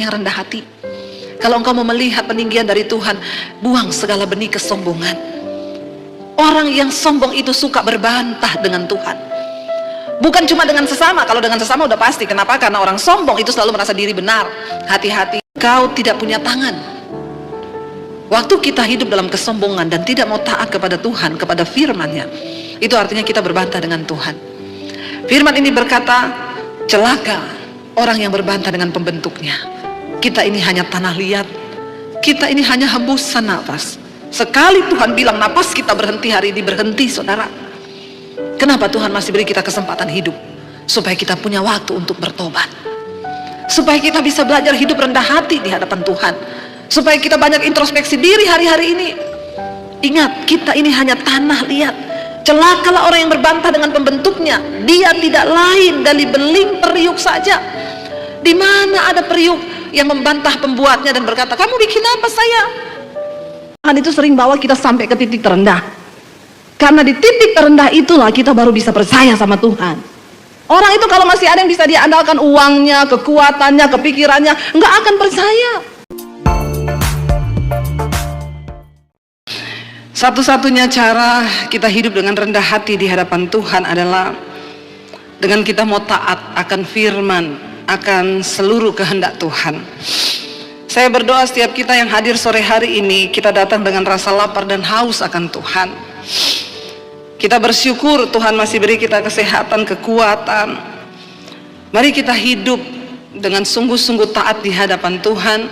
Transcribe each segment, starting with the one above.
yang rendah hati. Kalau engkau mau melihat peninggian dari Tuhan, buang segala benih kesombongan. Orang yang sombong itu suka berbantah dengan Tuhan. Bukan cuma dengan sesama. Kalau dengan sesama udah pasti. Kenapa? Karena orang sombong itu selalu merasa diri benar. Hati-hati, kau tidak punya tangan. Waktu kita hidup dalam kesombongan dan tidak mau taat kepada Tuhan, kepada firman-Nya, itu artinya kita berbantah dengan Tuhan. Firman ini berkata, celaka orang yang berbantah dengan pembentuknya. Kita ini hanya tanah liat, kita ini hanya hembusan nafas. Sekali Tuhan bilang napas kita berhenti, hari ini berhenti, saudara. Kenapa Tuhan masih beri kita kesempatan hidup? Supaya kita punya waktu untuk bertobat, supaya kita bisa belajar hidup rendah hati di hadapan Tuhan, supaya kita banyak introspeksi diri hari-hari ini. Ingat, kita ini hanya tanah liat. Celakalah orang yang berbantah dengan pembentuknya. Dia tidak lain dari beling periuk saja. Di mana ada periuk yang membantah pembuatnya dan berkata, kamu bikin apa saya? Tuhan itu sering bawa kita sampai ke titik terendah. Karena di titik terendah itulah kita baru bisa percaya sama Tuhan. Orang itu kalau masih ada yang bisa dia andalkan, uangnya, kekuatannya, kepikirannya, nggak akan percaya. Satu-satunya cara kita hidup dengan rendah hati di hadapan Tuhan adalah dengan kita mau taat akan firman, akan seluruh kehendak Tuhan. Saya berdoa setiap kita yang hadir sore hari ini, kita datang dengan rasa lapar dan haus akan Tuhan. Kita bersyukur Tuhan masih beri kita kesehatan, kekuatan. Mari kita hidup dengan sungguh-sungguh taat di hadapan Tuhan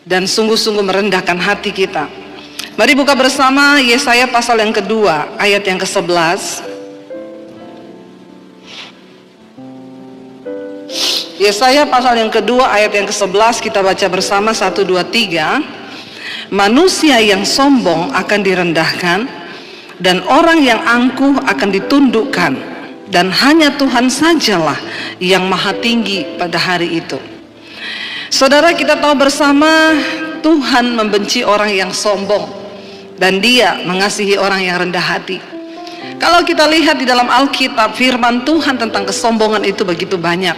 dan sungguh-sungguh merendahkan hati kita. Mari buka bersama Yesaya pasal yang kedua, ayat yang ke-11. Yesaya pasal yang kedua, ayat yang ke-11, kita baca bersama 1, 2, 3. Manusia yang sombong akan direndahkan, dan orang yang angkuh akan ditundukkan, dan hanya Tuhan sajalah yang maha tinggi pada hari itu. Saudara, kita tahu bersama Tuhan membenci orang yang sombong dan Dia mengasihi orang yang rendah hati. Kalau kita lihat di dalam Alkitab, firman Tuhan tentang kesombongan itu begitu banyak.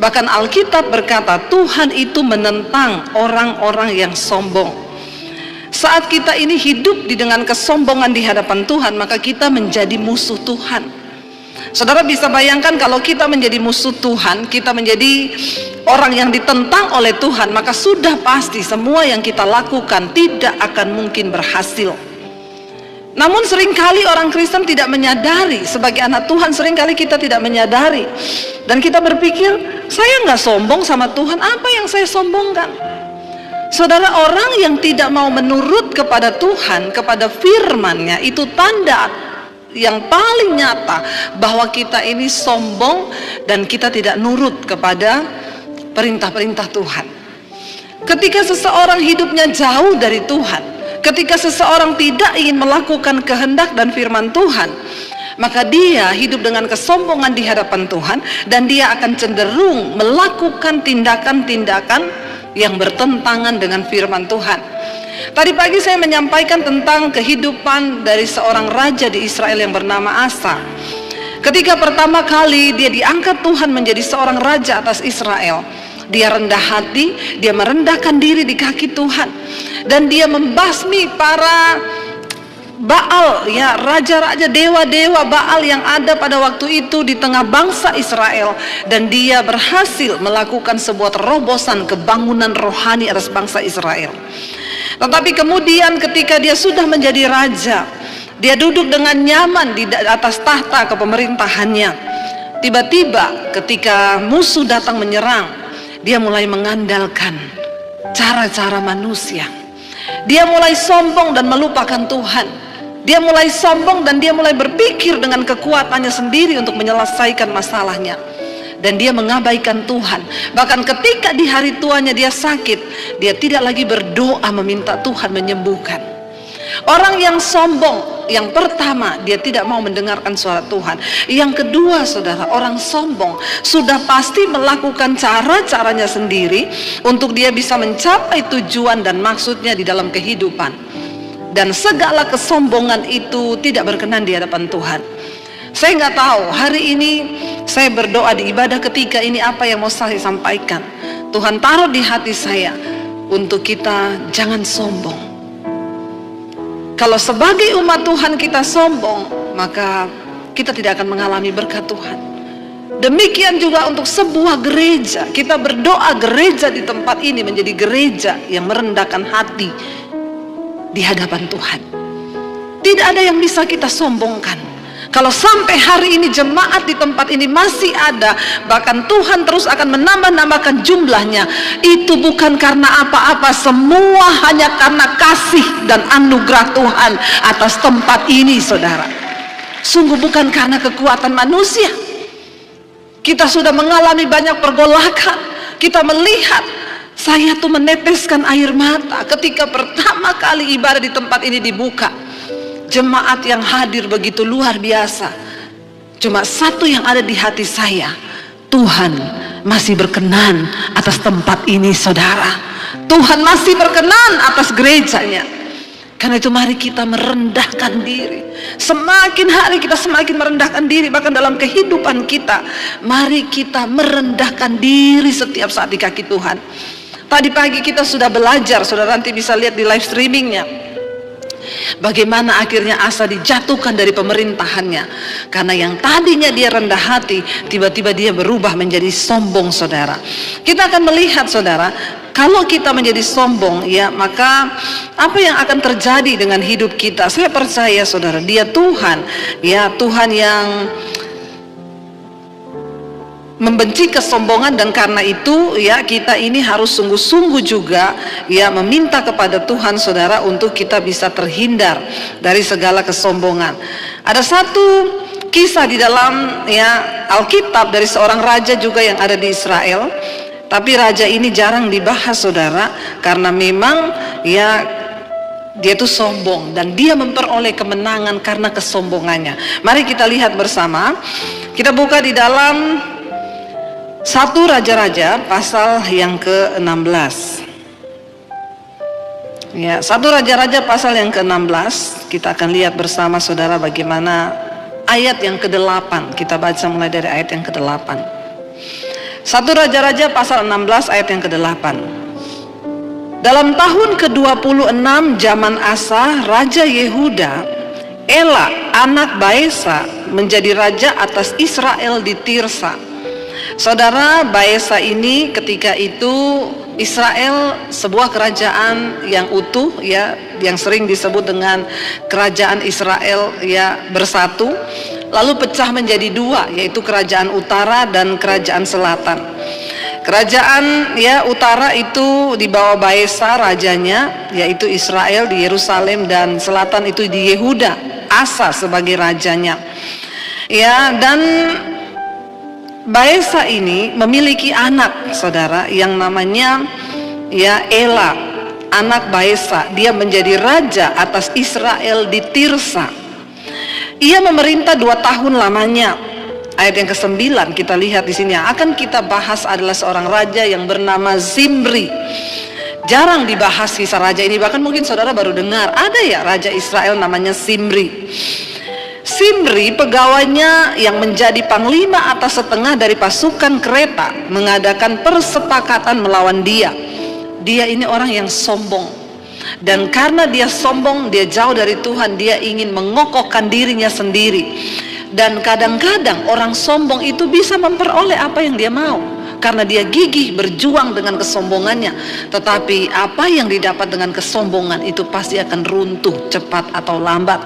Bahkan Alkitab berkata Tuhan itu menentang orang-orang yang sombong. Saat kita ini hidup dengan kesombongan di hadapan Tuhan, maka kita menjadi musuh Tuhan. Saudara bisa bayangkan kalau kita menjadi musuh Tuhan, kita menjadi orang yang ditentang oleh Tuhan, maka sudah pasti semua yang kita lakukan tidak akan mungkin berhasil. Namun seringkali orang Kristen tidak menyadari, sebagai anak Tuhan seringkali kita tidak menyadari, dan kita berpikir, saya nggak sombong sama Tuhan, apa yang saya sombongkan? Saudara, orang yang tidak mau menurut kepada Tuhan, kepada firman-Nya, itu tanda yang paling nyata bahwa kita ini sombong dan kita tidak nurut kepada perintah-perintah Tuhan. Ketika seseorang hidupnya jauh dari Tuhan, ketika seseorang tidak ingin melakukan kehendak dan firman Tuhan, maka dia hidup dengan kesombongan di hadapan Tuhan, dan dia akan cenderung melakukan tindakan-tindakan yang bertentangan dengan firman Tuhan. Tadi pagi saya menyampaikan tentang kehidupan dari seorang raja di Israel yang bernama Asa. Ketika pertama kali dia diangkat Tuhan menjadi seorang raja atas Israel, dia rendah hati, dia merendahkan diri di kaki Tuhan, dan dia membasmi para Baal, ya, raja-raja, dewa-dewa Baal yang ada pada waktu itu di tengah bangsa Israel, dan dia berhasil melakukan sebuah terobosan kebangunan rohani atas bangsa Israel. Tetapi kemudian ketika dia sudah menjadi raja, dia duduk dengan nyaman di atas tahta kepemerintahannya. Tiba-tiba ketika musuh datang menyerang, dia mulai mengandalkan cara-cara manusia. Dia mulai sombong dan melupakan Tuhan. Dia mulai sombong dan dia mulai berpikir dengan kekuatannya sendiri untuk menyelesaikan masalahnya. Dan dia mengabaikan Tuhan. Bahkan ketika di hari tuanya dia sakit, dia tidak lagi berdoa meminta Tuhan menyembuhkan. Orang yang sombong, yang pertama, dia tidak mau mendengarkan suara Tuhan. Yang kedua, saudara, orang sombong sudah pasti melakukan cara-caranya sendiri untuk dia bisa mencapai tujuan dan maksudnya di dalam kehidupan. Dan segala kesombongan itu tidak berkenan di hadapan Tuhan. Saya nggak tahu hari ini saya berdoa di ibadah ketika ini apa yang mau saya sampaikan. Tuhan taruh di hati saya untuk kita jangan sombong. Kalau sebagai umat Tuhan kita sombong, maka kita tidak akan mengalami berkat Tuhan. Demikian juga untuk sebuah gereja. Kita berdoa gereja di tempat ini menjadi gereja yang merendahkan hati di hadapan Tuhan. Tidak ada yang bisa kita sombongkan. Kalau sampai hari ini jemaat di tempat ini masih ada, bahkan Tuhan terus akan menambah-nambahkan jumlahnya, itu bukan karena apa-apa, semua hanya karena kasih dan anugerah Tuhan atas tempat ini, saudara. Sungguh bukan karena kekuatan manusia. Kita sudah mengalami banyak pergolakan. Kita melihat, saya tuh meneteskan air mata ketika pertama kali ibadah di tempat ini dibuka. Jemaat yang hadir begitu luar biasa. Cuma satu yang ada di hati saya, Tuhan masih berkenan atas tempat ini, saudara. Tuhan masih berkenan atas gerejanya. Karena itu mari kita merendahkan diri. Semakin hari kita semakin merendahkan diri. Bahkan dalam kehidupan kita, mari kita merendahkan diri setiap saat di kaki Tuhan. Tadi pagi kita sudah belajar, saudara nanti bisa lihat di live streamingnya, bagaimana akhirnya Asa dijatuhkan dari pemerintahannya. Karena yang tadinya dia rendah hati, tiba-tiba dia berubah menjadi sombong, saudara. Kita akan melihat, saudara, kalau kita menjadi sombong, ya, maka apa yang akan terjadi dengan hidup kita? Saya percaya, saudara, Dia Tuhan, ya, Tuhan yang membenci kesombongan. Dan karena itu, ya, kita ini harus sungguh-sungguh juga, ya, meminta kepada Tuhan, saudara, untuk kita bisa terhindar dari segala kesombongan. Ada satu kisah di dalam, ya, Alkitab dari seorang raja juga yang ada di Israel. Tapi raja ini jarang dibahas, saudara, karena memang, ya, dia itu sombong dan dia memperoleh kemenangan karena kesombongannya. Mari kita lihat bersama. Kita buka di dalam 1 Raja-Raja pasal yang ke-16. Ya, 1 Raja-Raja pasal yang ke-16. Kita akan lihat bersama, saudara, bagaimana ayat yang ke-8. Kita baca mulai dari ayat yang ke-8. 1 Raja-Raja pasal 16 ayat yang ke-8. Dalam tahun ke-26 zaman Asa, Raja Yehuda, Ela anak Baesa menjadi raja atas Israel di Tirsa. Saudara, Baesa ini ketika itu Israel sebuah kerajaan yang utuh, ya, yang sering disebut dengan kerajaan Israel, ya, bersatu. Lalu pecah menjadi dua, yaitu kerajaan utara dan kerajaan selatan. Kerajaan, ya, utara itu di bawah Baesa rajanya, yaitu Israel di Yerusalem, dan selatan itu di Yehuda, Asa sebagai rajanya. Ya, dan Baesa ini memiliki anak, saudara, yang namanya, ya, Ela, anak Baesa. Dia menjadi raja atas Israel di Tirsa. Ia memerintah 2 tahun lamanya. Ayat yang ke-9 kita lihat di sini. Yang akan kita bahas adalah seorang raja yang bernama Zimri. Jarang dibahas kisah raja ini, bahkan mungkin saudara baru dengar. Ada ya raja Israel namanya Zimri. Zimri pegawainya yang menjadi panglima atas setengah dari pasukan kereta mengadakan persepakatan melawan dia. Dia ini orang yang sombong. Dan karena dia sombong, dia jauh dari Tuhan, dia ingin mengokohkan dirinya sendiri. Dan kadang-kadang orang sombong itu bisa memperoleh apa yang dia mau, karena dia gigih berjuang dengan kesombongannya. Tetapi apa yang didapat dengan kesombongan itu pasti akan runtuh cepat atau lambat.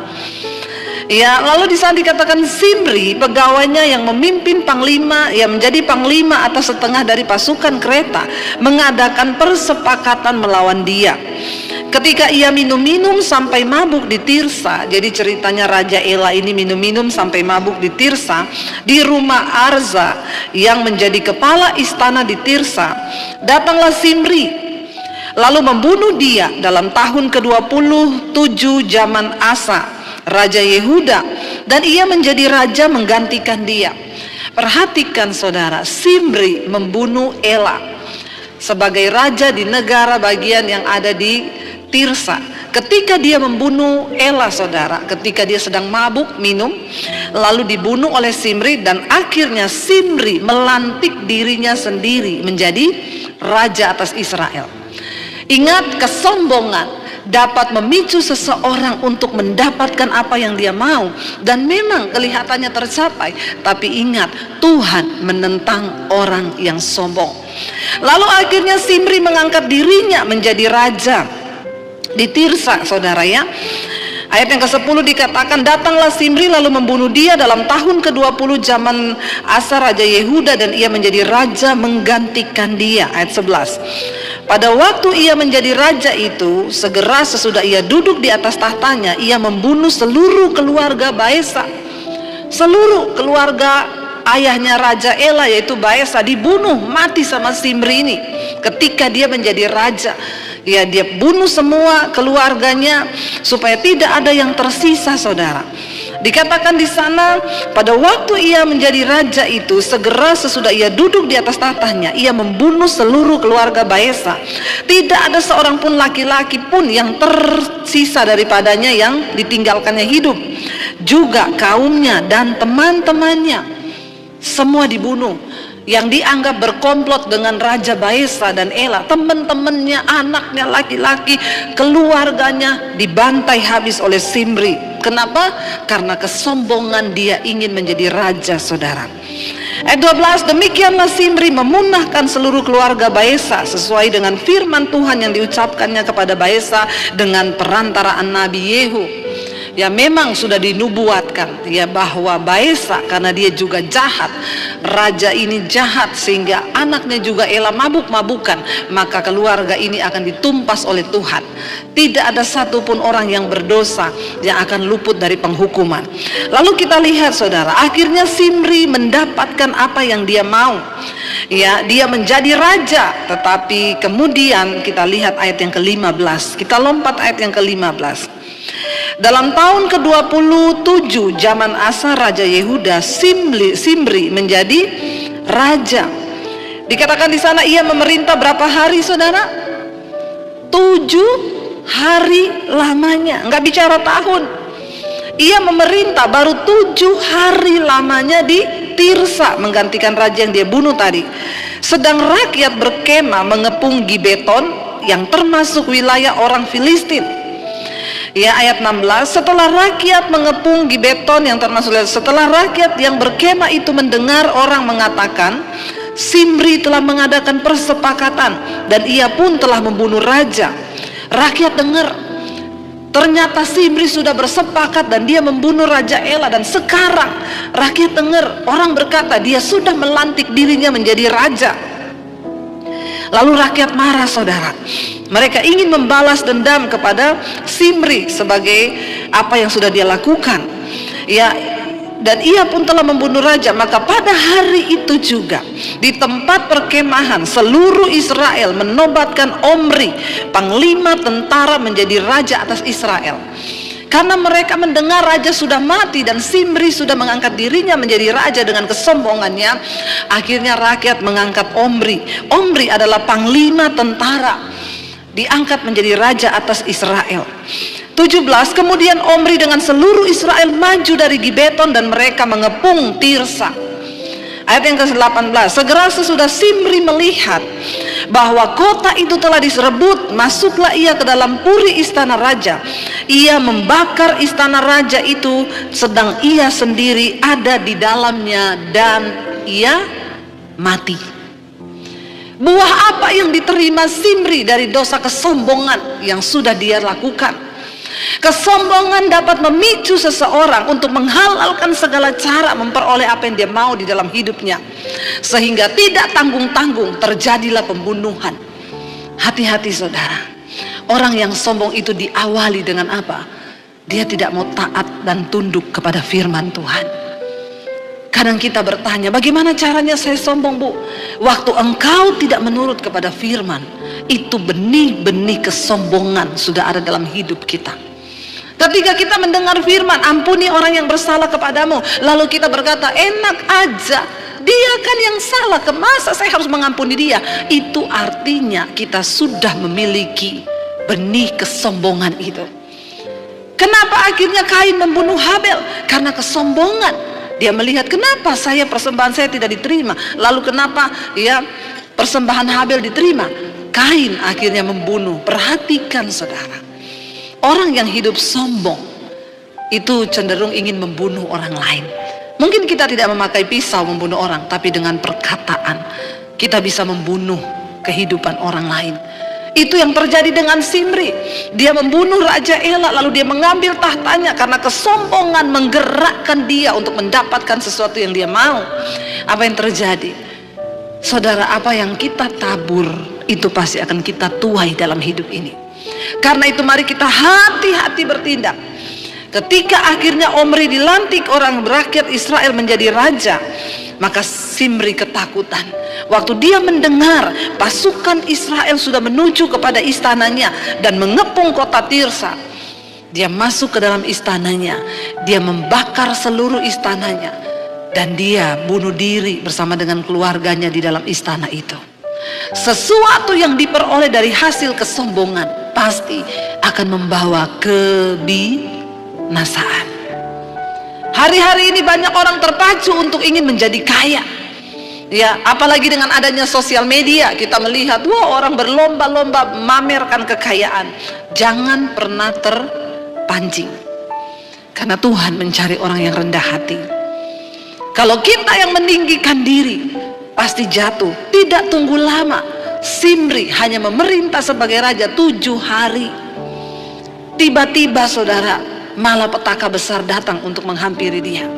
Ya, lalu di sana dikatakan Zimri, pegawainya yang memimpin panglima, yang menjadi panglima atas setengah dari pasukan kereta, mengadakan persepakatan melawan dia. Ketika ia minum-minum sampai mabuk di Tirsa, jadi ceritanya Raja Ela ini minum-minum sampai mabuk di Tirsa, di rumah Arza yang menjadi kepala istana di Tirsa, datanglah Zimri, lalu membunuh dia dalam tahun ke-27 zaman Asa, Raja Yehuda, dan ia menjadi raja menggantikan dia. Perhatikan, saudara, Zimri membunuh Ela sebagai raja di negara bagian yang ada di Tirsa. ketika dia membunuh Ela, saudara, ketika dia sedang mabuk minum, lalu dibunuh oleh Zimri, dan akhirnya Zimri melantik dirinya sendiri menjadi raja atas Israel. Ingat, kesombongan dapat memicu seseorang untuk mendapatkan apa yang dia mau, dan memang kelihatannya tercapai. Tapi ingat, Tuhan menentang orang yang sombong. Lalu akhirnya Zimri mengangkat dirinya menjadi raja di Tirsa, saudara ya. Ayat yang ke-10 dikatakan, datanglah Zimri lalu membunuh dia dalam tahun ke-20 zaman Asa Raja Yehuda, dan ia menjadi raja menggantikan dia. Ayat 11. Pada waktu ia menjadi raja itu, segera sesudah ia duduk di atas tahtanya, ia membunuh seluruh keluarga Baesa. Seluruh keluarga ayahnya Raja Ela, yaitu Baesa, dibunuh mati sama Zimri ini ketika dia menjadi raja. Ya, dia bunuh semua keluarganya supaya tidak ada yang tersisa, saudara. Dikatakan di sana, pada waktu ia menjadi raja itu, segera sesudah ia duduk di atas tahtanya, ia membunuh seluruh keluarga Baesa. Tidak ada seorang pun laki-laki pun yang tersisa daripadanya yang ditinggalkannya hidup. Juga kaumnya dan teman-temannya semua dibunuh, yang dianggap berkomplot dengan Raja Baesa dan Ela. Teman-temannya, anaknya laki-laki, keluarganya dibantai habis oleh Zimri. Kenapa? Karena kesombongan dia ingin menjadi raja, saudara. Ayat 12, demikianlah Zimri memunahkan seluruh keluarga Baesa sesuai dengan firman Tuhan yang diucapkannya kepada Baesa dengan perantaraan Nabi Yehu. Ya, memang sudah dinubuatkan ya bahwa Baesa, karena dia juga jahat, raja ini jahat sehingga anaknya juga Ela mabuk-mabukan, maka keluarga ini akan ditumpas oleh Tuhan. Tidak ada satupun orang yang berdosa yang akan luput dari penghukuman. Lalu kita lihat, saudara, akhirnya Zimri mendapatkan apa yang dia mau. Ya, dia menjadi raja, tetapi kemudian kita lihat ayat yang ke-15. Kita lompat ayat yang ke-15. Dalam tahun ke-27 zaman Asa Raja Yehuda, Zimri menjadi raja. Dikatakan di sana ia memerintah berapa hari, saudara? 7 hari lamanya, nggak bicara tahun. Ia memerintah baru 7 hari lamanya di Tirsa, menggantikan raja yang dia bunuh tadi. Sedang rakyat berkemah mengepung Gibeton yang termasuk wilayah orang Filistin. Ya, ayat 16, setelah rakyat mengepung Gibeton yang termasuk, setelah rakyat yang berkemah itu mendengar orang mengatakan Zimri telah mengadakan persepakatan dan ia pun telah membunuh raja. Rakyat dengar, ternyata Zimri sudah bersepakat dan dia membunuh Raja Ela, dan sekarang rakyat dengar orang berkata dia sudah melantik dirinya menjadi raja. Lalu rakyat marah, saudara. Mereka ingin membalas dendam kepada Zimri sebagai apa yang sudah dia lakukan. Ya, dan ia pun telah membunuh raja. Maka pada hari itu juga di tempat perkemahan seluruh Israel menobatkan Omri, panglima tentara, menjadi raja atas Israel. Karena mereka mendengar raja sudah mati dan Zimri sudah mengangkat dirinya menjadi raja dengan kesombongannya, akhirnya rakyat mengangkat Omri. Omri adalah panglima tentara, diangkat menjadi raja atas Israel. 17, kemudian Omri dengan seluruh Israel maju dari Gibeton dan mereka mengepung Tirsa. Ayat yang ke-18, segera sesudah Zimri melihat bahwa kota itu telah diserebut, masuklah ia ke dalam puri istana raja. Ia membakar istana raja itu sedang ia sendiri ada di dalamnya dan ia mati. Buah apa yang diterima Zimri dari dosa kesombongan yang sudah dia lakukan? Kesombongan dapat memicu seseorang untuk menghalalkan segala cara memperoleh apa yang dia mau di dalam hidupnya, sehingga tidak tanggung-tanggung terjadilah pembunuhan. Hati-hati, saudara. Orang yang sombong itu diawali dengan apa? Dia tidak mau taat dan tunduk kepada firman Tuhan. Kadang kita bertanya, bagaimana caranya saya sombong, Bu? Waktu engkau tidak menurut kepada firman, itu benih-benih kesombongan sudah ada dalam hidup kita. Ketika kita mendengar firman, ampuni orang yang bersalah kepadamu, lalu kita berkata, enak aja, dia kan yang salah, kemasa saya harus mengampuni dia? Itu artinya kita sudah memiliki benih kesombongan itu. Kenapa akhirnya Kain membunuh Habel? Karena kesombongan. Dia melihat, kenapa persembahan saya tidak diterima, lalu kenapa ya persembahan Habel diterima? Kain akhirnya membunuh. Perhatikan saudara, orang yang hidup sombong itu cenderung ingin membunuh orang lain. Mungkin kita tidak memakai pisau membunuh orang, tapi dengan perkataan kita bisa membunuh kehidupan orang lain. Itu yang terjadi dengan Simri. Dia membunuh Raja Ela, lalu dia mengambil tahtanya karena kesombongan menggerakkan dia untuk mendapatkan sesuatu yang dia mau. Apa yang terjadi? Saudara, apa yang kita tabur itu pasti akan kita tuai dalam hidup ini. Karena itu mari kita hati-hati bertindak. Ketika akhirnya Omri dilantik orang rakyat Israel menjadi raja, maka Simri ketakutan. Waktu dia mendengar pasukan Israel sudah menuju kepada istananya dan mengepung kota Tirsa, dia masuk ke dalam istananya, dia membakar seluruh istananya, dan dia bunuh diri bersama dengan keluarganya di dalam istana itu. Sesuatu yang diperoleh dari hasil kesombongan pasti akan membawa kebinasaan. Hari-hari ini banyak orang terpacu untuk ingin menjadi kaya. Ya, apalagi dengan adanya sosial media, kita melihat, wah, orang berlomba-lomba memamerkan kekayaan. Jangan pernah terpancing. Karena Tuhan mencari orang yang rendah hati. Kalau kita yang meninggikan diri, pasti jatuh. Tidak tunggu lama. Simri hanya memerintah sebagai raja 7 hari. Tiba-tiba saudara, malapetaka besar datang untuk menghampiri dia.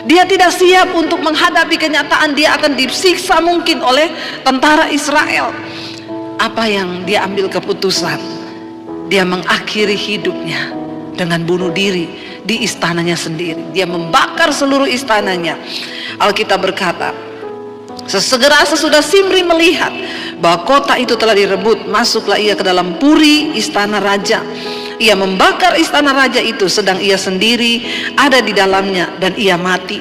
Dia tidak siap untuk menghadapi kenyataan dia akan disiksa mungkin oleh tentara Israel. Apa yang dia ambil keputusan? Dia mengakhiri hidupnya dengan bunuh diri di istananya sendiri. Dia membakar seluruh istananya. Alkitab berkata, sesegera sesudah Simri melihat bahwa kota itu telah direbut, masuklah ia ke dalam puri istana raja. Ia membakar istana raja itu, sedang ia sendiri ada di dalamnya, dan ia mati.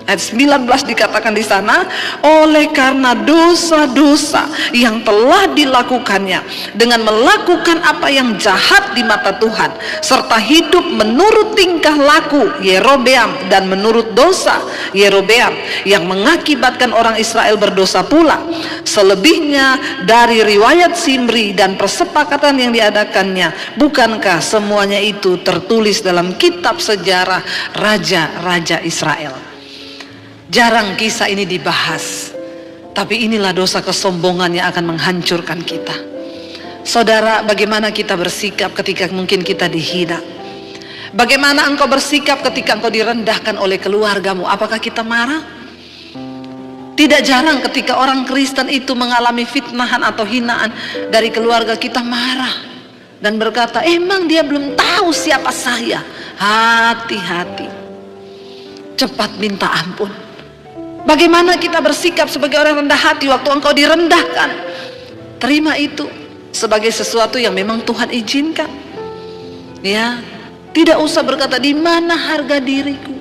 Ayat 19 dikatakan di sana, oleh karena dosa-dosa yang telah dilakukannya dengan melakukan apa yang jahat di mata Tuhan, serta hidup menurut tingkah laku Yerobeam dan menurut dosa Yerobeam yang mengakibatkan orang Israel berdosa pula. Selebihnya dari riwayat Simri dan persepakatan yang diadakannya, bukankah semuanya itu tertulis dalam kitab sejarah raja-raja Israel? Jarang kisah ini dibahas, tapi inilah dosa kesombongan yang akan menghancurkan kita. Saudara, bagaimana kita bersikap ketika mungkin kita dihina? Bagaimana engkau bersikap ketika engkau direndahkan oleh keluargamu? Apakah kita marah? Tidak jarang ketika orang Kristen itu mengalami fitnahan atau hinaan dari keluarga, kita marah dan berkata, emang dia belum tahu siapa saya? Hati-hati, cepat minta ampun. Bagaimana kita bersikap sebagai orang rendah hati waktu engkau direndahkan? Terima itu sebagai sesuatu yang memang Tuhan izinkan. Ya, tidak usah berkata di mana harga diriku,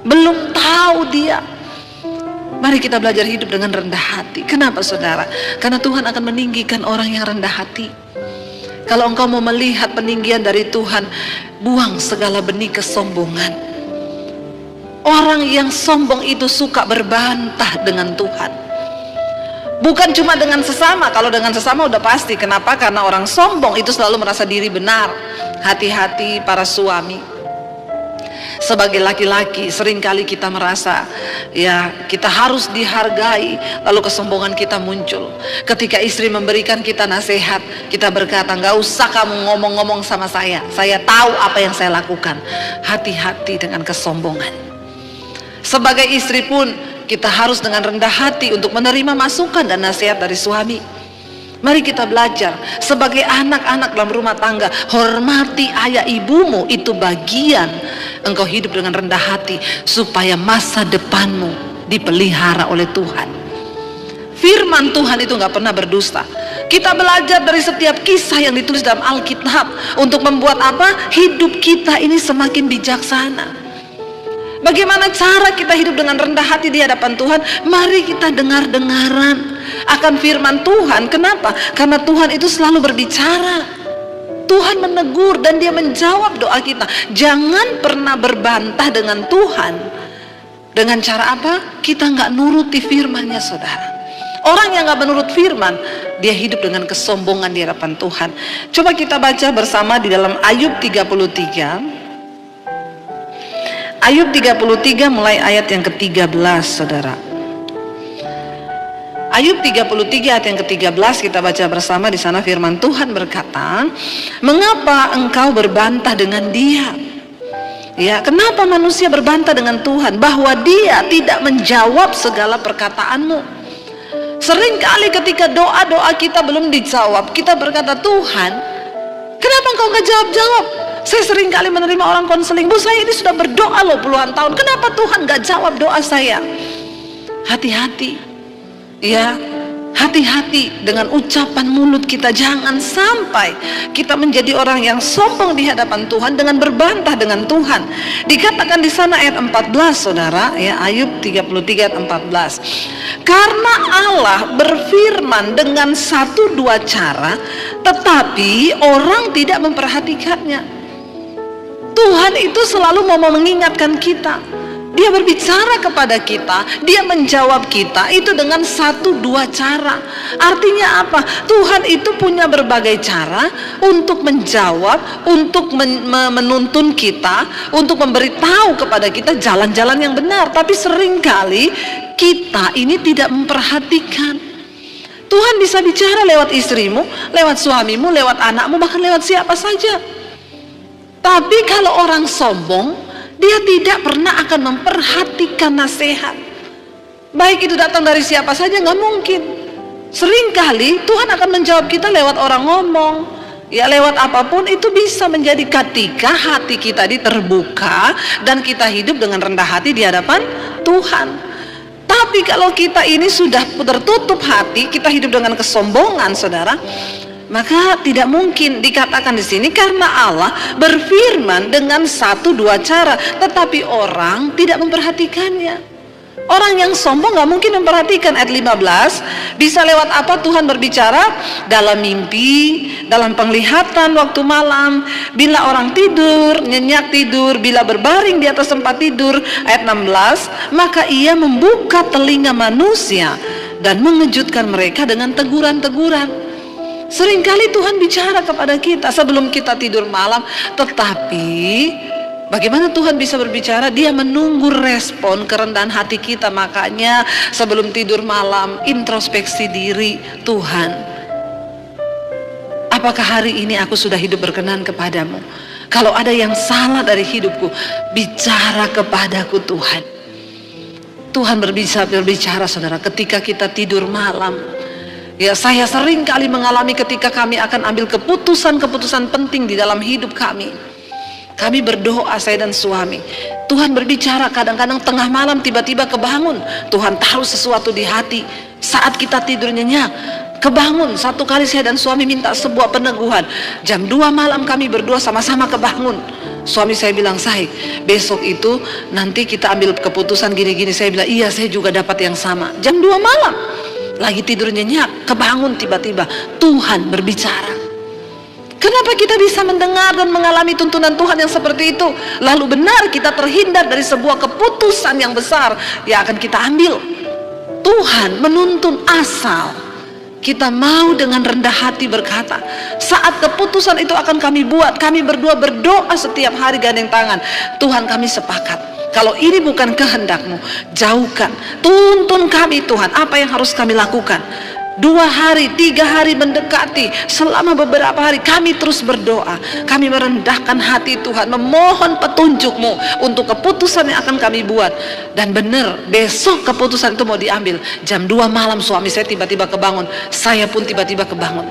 belum tahu dia. Mari kita belajar hidup dengan rendah hati. Kenapa saudara? Karena Tuhan akan meninggikan orang yang rendah hati. Kalau engkau mau melihat peninggian dari Tuhan, buang segala benih kesombongan. Orang yang sombong itu suka berbantah dengan Tuhan. Bukan cuma dengan sesama. Kalau dengan sesama udah pasti. Kenapa? Karena orang sombong itu selalu merasa diri benar. Hati-hati para suami. Sebagai laki-laki seringkali kita merasa ya kita harus dihargai, lalu kesombongan kita muncul. Ketika istri memberikan kita nasihat, kita berkata, nggak usah kamu ngomong-ngomong sama saya tahu apa yang saya lakukan. Hati-hati dengan kesombongan. Sebagai istri pun kita harus dengan rendah hati untuk menerima masukan dan nasihat dari suami. Mari kita belajar sebagai anak-anak dalam rumah tangga, hormati ayah ibumu. Itu bagian engkau hidup dengan rendah hati supaya masa depanmu dipelihara oleh Tuhan. Firman Tuhan itu gak pernah berdusta. Kita belajar dari setiap kisah yang ditulis dalam Alkitab untuk membuat apa? Hidup kita ini semakin bijaksana. Bagaimana cara kita hidup dengan rendah hati di hadapan Tuhan? Mari kita dengar-dengaran akan firman Tuhan. Kenapa? Karena Tuhan itu selalu berbicara. Tuhan menegur dan dia menjawab doa kita. Jangan pernah berbantah dengan Tuhan. Dengan cara apa? Kita nggak nuruti firman-Nya, saudara. Orang yang nggak menurut firman, dia hidup dengan kesombongan di hadapan Tuhan. Coba kita baca bersama di dalam Ayub 33. Ayub 33 mulai ayat yang ke-13, saudara. Ayub 33 ayat yang ke-13 kita baca bersama. Di sana firman Tuhan berkata, "Mengapa engkau berbantah dengan dia?" Ya, kenapa manusia berbantah dengan Tuhan? Bahwa dia tidak menjawab segala perkataanmu. Seringkali ketika doa-doa kita belum dijawab, kita berkata, "Tuhan, kenapa engkau nggak jawab-jawab? Saya seringkali menerima orang konseling, Bu, saya ini sudah berdoa loh puluhan tahun, kenapa Tuhan nggak jawab doa saya?" Hati-hati, ya, hati-hati dengan ucapan mulut kita. Jangan sampai kita menjadi orang yang sombong di hadapan Tuhan dengan berbantah dengan Tuhan. Dikatakan di sana ayat 14, saudara, ya, Ayub 33 ayat 14. Karena Allah berfirman dengan 1-2 cara, tetapi orang tidak memperhatikannya. Tuhan itu selalu mau mengingatkan kita. Dia berbicara kepada kita, dia menjawab kita itu dengan 1-2 cara. Artinya apa? Tuhan itu punya berbagai cara untuk menjawab, untuk menuntun kita, untuk memberitahu kepada kita jalan-jalan yang benar. Tapi seringkali kita ini tidak memperhatikan. Tuhan bisa bicara lewat istrimu, lewat suamimu, lewat anakmu, bahkan lewat siapa saja. Tapi kalau orang sombong, dia tidak pernah akan memperhatikan nasihat. Baik itu datang dari siapa saja, nggak mungkin. Seringkali Tuhan akan menjawab kita lewat orang ngomong, ya lewat apapun. Itu bisa menjadi ketika hati kita terbuka dan kita hidup dengan rendah hati di hadapan Tuhan. Tapi kalau kita ini sudah tertutup hati, kita hidup dengan kesombongan, saudara, maka tidak mungkin dikatakan di sini karena Allah berfirman dengan 1-2 cara, tetapi orang tidak memperhatikannya. Orang yang sombong gak mungkin memperhatikan. Ayat 15, bisa lewat apa Tuhan berbicara? Dalam mimpi, dalam penglihatan waktu malam, bila orang tidur, nyenyak tidur, bila berbaring di atas tempat tidur. Ayat 16, maka ia membuka telinga manusia dan mengejutkan mereka dengan teguran-teguran. Seringkali Tuhan bicara kepada kita sebelum kita tidur malam, tetapi bagaimana Tuhan bisa berbicara? Dia menunggu respon kerendahan hati kita. Makanya sebelum tidur malam, introspeksi diri. Tuhan, apakah hari ini aku sudah hidup berkenan kepadamu? Kalau ada yang salah dari hidupku, bicara kepadaku Tuhan. Tuhan berbicara, saudara, ketika kita tidur malam. Ya, saya sering kali mengalami ketika kami akan ambil keputusan-keputusan penting di dalam hidup kami. Kami berdoa, saya dan suami. Tuhan berbicara, kadang-kadang tengah malam tiba-tiba kebangun. Tuhan taruh sesuatu di hati. Saat kita tidur nyenyak, kebangun. Satu kali saya dan suami minta sebuah peneguhan. Jam 2 malam kami berdua sama-sama kebangun. Suami saya bilang, "Say, besok itu nanti kita ambil keputusan gini-gini." Saya bilang, "Iya, saya juga dapat yang sama." Jam 2 malam. Lagi tidur nyenyak, kebangun tiba-tiba Tuhan berbicara. Kenapa kita bisa mendengar dan mengalami tuntunan Tuhan yang seperti itu? Lalu benar kita terhindar dari sebuah keputusan yang besar yang akan kita ambil. Tuhan menuntun asal kita mau dengan rendah hati berkata, saat keputusan itu akan kami buat. Kami berdua berdoa setiap hari gandeng tangan. Tuhan, kami sepakat, kalau ini bukan kehendak-Mu, jauhkan. Tuntun kami Tuhan, apa yang harus kami lakukan. 2 hari, 3 hari mendekati, selama beberapa hari kami terus berdoa. Kami merendahkan hati Tuhan, memohon petunjuk-Mu untuk keputusan yang akan kami buat. Dan benar, besok keputusan itu mau diambil. Jam 2 malam suami saya tiba-tiba kebangun, saya pun tiba-tiba kebangun.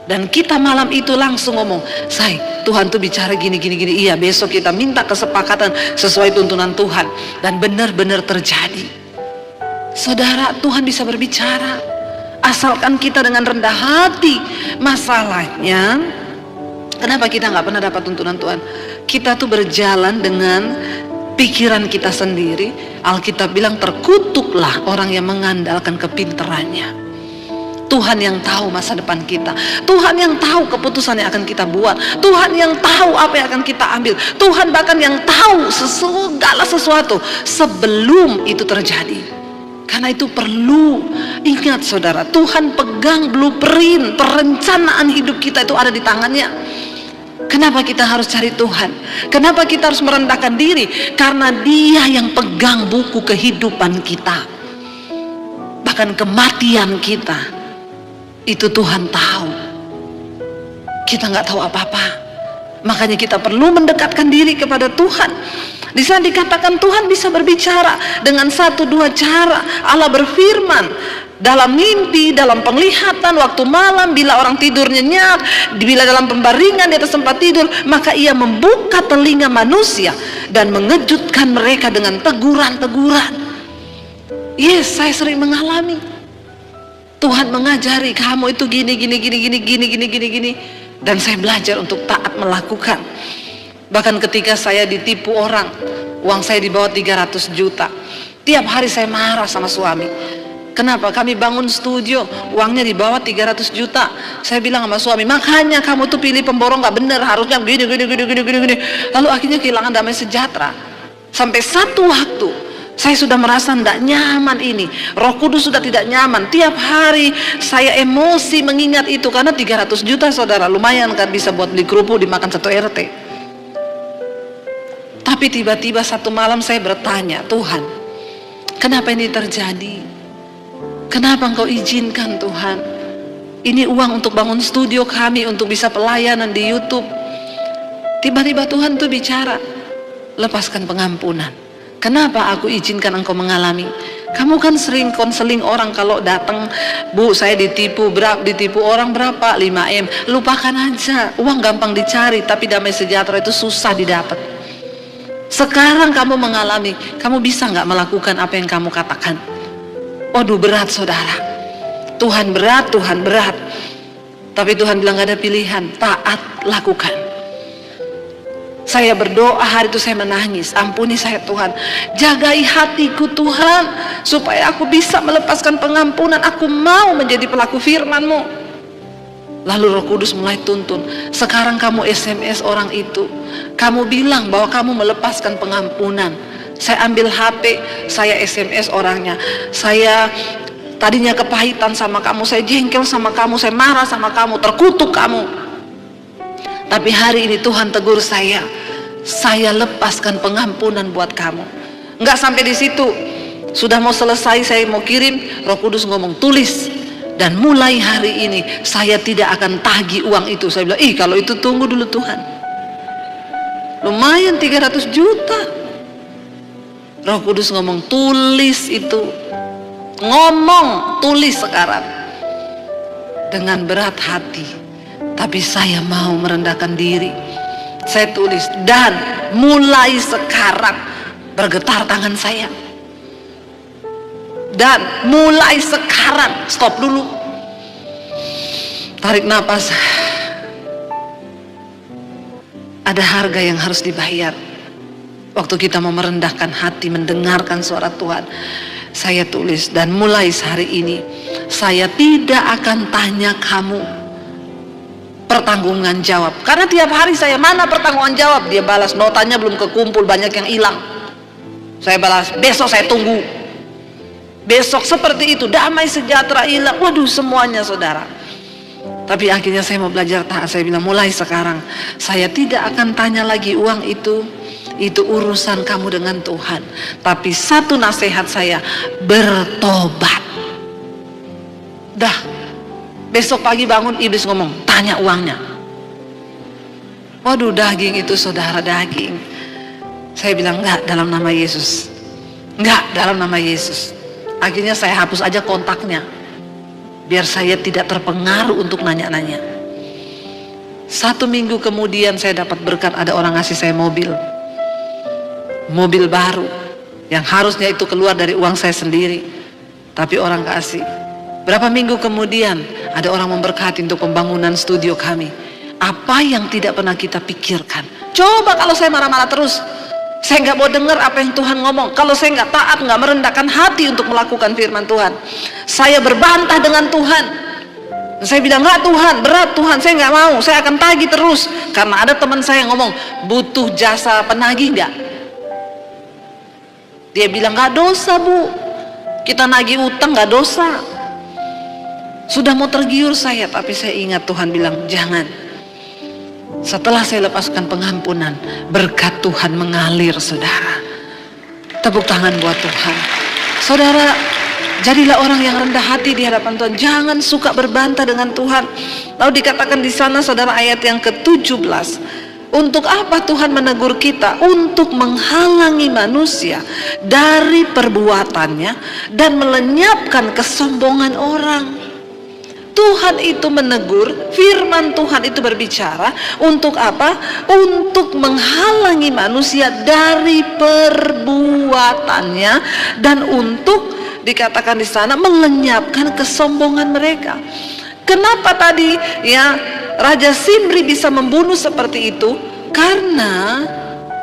Dan kita malam itu langsung ngomong, "Say, Tuhan tuh bicara gini. Iya, besok kita minta kesepakatan sesuai tuntunan Tuhan." Dan benar-benar terjadi. Saudara, Tuhan bisa berbicara asalkan kita dengan rendah hati. Masalahnya, kenapa kita gak pernah dapat tuntunan Tuhan? Kita tuh berjalan dengan pikiran kita sendiri. Alkitab bilang, terkutuklah orang yang mengandalkan kepintarannya. Tuhan yang tahu masa depan kita. Tuhan yang tahu keputusan yang akan kita buat. Tuhan yang tahu apa yang akan kita ambil. Tuhan bahkan yang tahu segala sesuatu sebelum itu terjadi. Karena itu perlu ingat saudara, Tuhan pegang blueprint, perencanaan hidup kita itu ada di tangannya. Kenapa kita harus cari Tuhan? Kenapa kita harus merendahkan diri? Karena Dia yang pegang buku kehidupan kita. Bahkan kematian kita itu Tuhan tahu. Kita nggak tahu apa-apa. Makanya kita perlu mendekatkan diri kepada Tuhan. Di sana dikatakan Tuhan bisa berbicara dengan 1-2 cara. Allah berfirman dalam mimpi, dalam penglihatan, waktu malam, bila orang tidur nyenyak, bila dalam pembaringan di atas tempat tidur, maka Ia membuka telinga manusia dan mengejutkan mereka dengan teguran-teguran. Yes, saya sering mengalami. Tuhan mengajari kamu itu gini. Dan saya belajar untuk taat melakukan. Bahkan ketika saya ditipu orang, uang saya di bawah 300 juta. Tiap hari saya marah sama suami. Kenapa? Kami bangun studio, uangnya di bawah 300 juta. Saya bilang sama suami, makanya kamu tuh pilih pemborong gak bener, harusnya gini. Lalu akhirnya kehilangan damai sejahtera. Sampai satu waktu saya sudah merasa tidak nyaman ini. Roh Kudus sudah tidak nyaman. Tiap hari saya emosi mengingat itu. Karena 300 juta saudara, lumayan kan bisa buat beli kerupuk dimakan 1 RT. Tapi tiba-tiba satu malam saya bertanya, Tuhan, kenapa ini terjadi? Kenapa Engkau izinkan Tuhan? Ini uang untuk bangun studio kami, untuk bisa pelayanan di YouTube. Tiba-tiba Tuhan tuh bicara, lepaskan pengampunan. Kenapa aku izinkan engkau mengalami? Kamu kan sering konseling orang kalau datang, Bu saya ditipu orang berapa? 5M. Lupakan aja, uang gampang dicari, tapi damai sejahtera itu susah didapat. Sekarang kamu mengalami, kamu bisa nggak melakukan apa yang kamu katakan? Waduh berat saudara. Tuhan berat. Tapi Tuhan bilang gak ada pilihan, taat lakukan. Saya berdoa hari itu, saya menangis, ampuni saya Tuhan, jagai hatiku Tuhan, supaya aku bisa melepaskan pengampunan, aku mau menjadi pelaku firman-Mu. Lalu Roh Kudus mulai tuntun, sekarang kamu SMS orang itu, kamu bilang bahwa kamu melepaskan pengampunan. Saya ambil HP, saya SMS orangnya, saya tadinya kepahitan sama kamu, saya jengkel sama kamu, saya marah sama kamu, terkutuk kamu. Tapi hari ini Tuhan tegur saya lepaskan pengampunan buat kamu. Enggak sampai di situ, sudah mau selesai, saya mau kirim, Roh Kudus ngomong tulis. Dan mulai hari ini saya tidak akan tagih uang itu. Saya bilang, kalau itu tunggu dulu Tuhan. Lumayan 300 juta. Roh Kudus ngomong tulis itu. Ngomong tulis sekarang. Dengan berat hati. Tapi saya mau merendahkan diri. Saya tulis, dan mulai sekarang bergetar tangan saya. Dan mulai sekarang, stop dulu, tarik napas. Ada harga yang harus dibayar. Waktu kita mau merendahkan hati, mendengarkan suara Tuhan. Saya tulis, dan mulai hari ini saya tidak akan tanya kamu pertanggungan jawab, karena tiap hari saya, mana pertanggungan jawab? Dia balas, notanya belum kekumpul, banyak yang hilang. Saya balas, besok saya tunggu. Besok seperti itu, damai sejahtera hilang. Waduh semuanya saudara. Tapi akhirnya saya mau belajar taat. Saya bilang, mulai sekarang saya tidak akan tanya lagi uang itu urusan kamu dengan Tuhan. Tapi satu nasihat saya, bertobat. Dah, besok pagi bangun iblis ngomong, tanya uangnya. Waduh daging itu saudara, daging. Saya bilang, enggak, dalam nama Yesus. Enggak, dalam nama Yesus. Akhirnya saya hapus aja kontaknya, biar saya tidak terpengaruh untuk nanya-nanya. 1 minggu kemudian saya dapat berkat, ada orang ngasih saya mobil baru, yang harusnya itu keluar dari uang saya sendiri, tapi orang kasih. Berapa minggu kemudian ada orang memberkati untuk pembangunan studio kami. Apa yang tidak pernah kita pikirkan. Coba kalau saya marah-marah terus, saya nggak mau dengar apa yang Tuhan ngomong. Kalau saya nggak taat, nggak merendahkan hati untuk melakukan firman Tuhan, saya berbantah dengan Tuhan. Saya bilang, enggak Tuhan, berat Tuhan, saya nggak mau, saya akan tagih terus. Karena ada teman saya yang ngomong, butuh jasa penagih nggak? Dia bilang, nggak dosa Bu, kita nagih utang nggak dosa. Sudah mau tergiur saya, tapi saya ingat Tuhan bilang, jangan. Setelah saya lepaskan pengampunan, berkat Tuhan mengalir, saudara. Tepuk tangan buat Tuhan. Saudara, jadilah orang yang rendah hati di hadapan Tuhan. Jangan suka berbantah dengan Tuhan. Lalu dikatakan di sana, saudara, ayat yang ke-17. Untuk apa Tuhan menegur kita? Untuk menghalangi manusia dari perbuatannya dan melenyapkan kesombongan orang. Tuhan itu menegur, firman Tuhan itu berbicara untuk apa? Untuk menghalangi manusia dari perbuatannya dan untuk dikatakan di sana melenyapkan kesombongan mereka. Kenapa tadi ya Raja Simri bisa membunuh seperti itu? Karena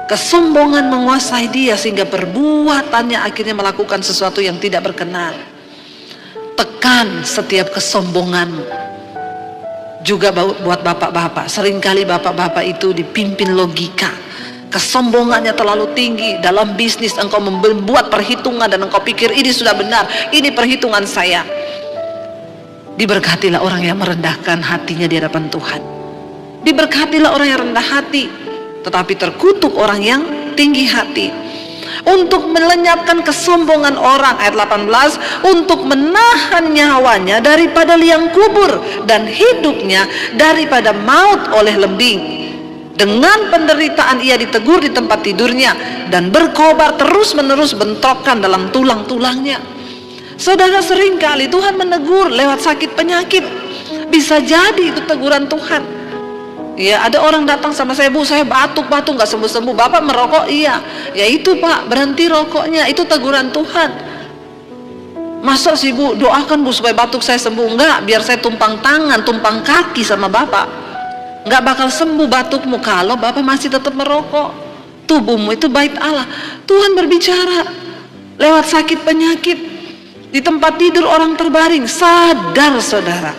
kesombongan menguasai dia sehingga perbuatannya akhirnya melakukan sesuatu yang tidak berkenan. Tekan setiap kesombonganmu. Juga buat bapak-bapak, seringkali bapak-bapak itu dipimpin logika. Kesombongannya terlalu tinggi. Dalam bisnis engkau membuat perhitungan dan engkau pikir ini sudah benar, ini perhitungan saya. Diberkatilah orang yang merendahkan hatinya di hadapan Tuhan. Diberkatilah orang yang rendah hati, tetapi terkutuk orang yang tinggi hati. Untuk melenyapkan kesombongan orang, ayat 18, untuk menahan nyawanya daripada liang kubur dan hidupnya daripada maut oleh lembing. Dengan penderitaan ia ditegur di tempat tidurnya dan berkobar terus menerus bentrokan dalam tulang-tulangnya. Saudara, seringkali Tuhan menegur lewat sakit penyakit. Bisa jadi itu teguran Tuhan. Ya, ada orang datang sama saya, Bu, saya batuk-batuk nggak sembuh-sembuh. Bapak merokok? Iya. Ya itu Pak, berhenti rokoknya. Itu teguran Tuhan. Masa sih Bu, doakan Bu supaya batuk saya sembuh. Enggak, biar saya tumpang tangan, tumpang kaki sama Bapak. Enggak bakal sembuh batukmu kalau Bapak masih tetap merokok. Tubuhmu itu bait Allah. Tuhan berbicara lewat sakit penyakit. Di tempat tidur orang terbaring. Sadar saudara,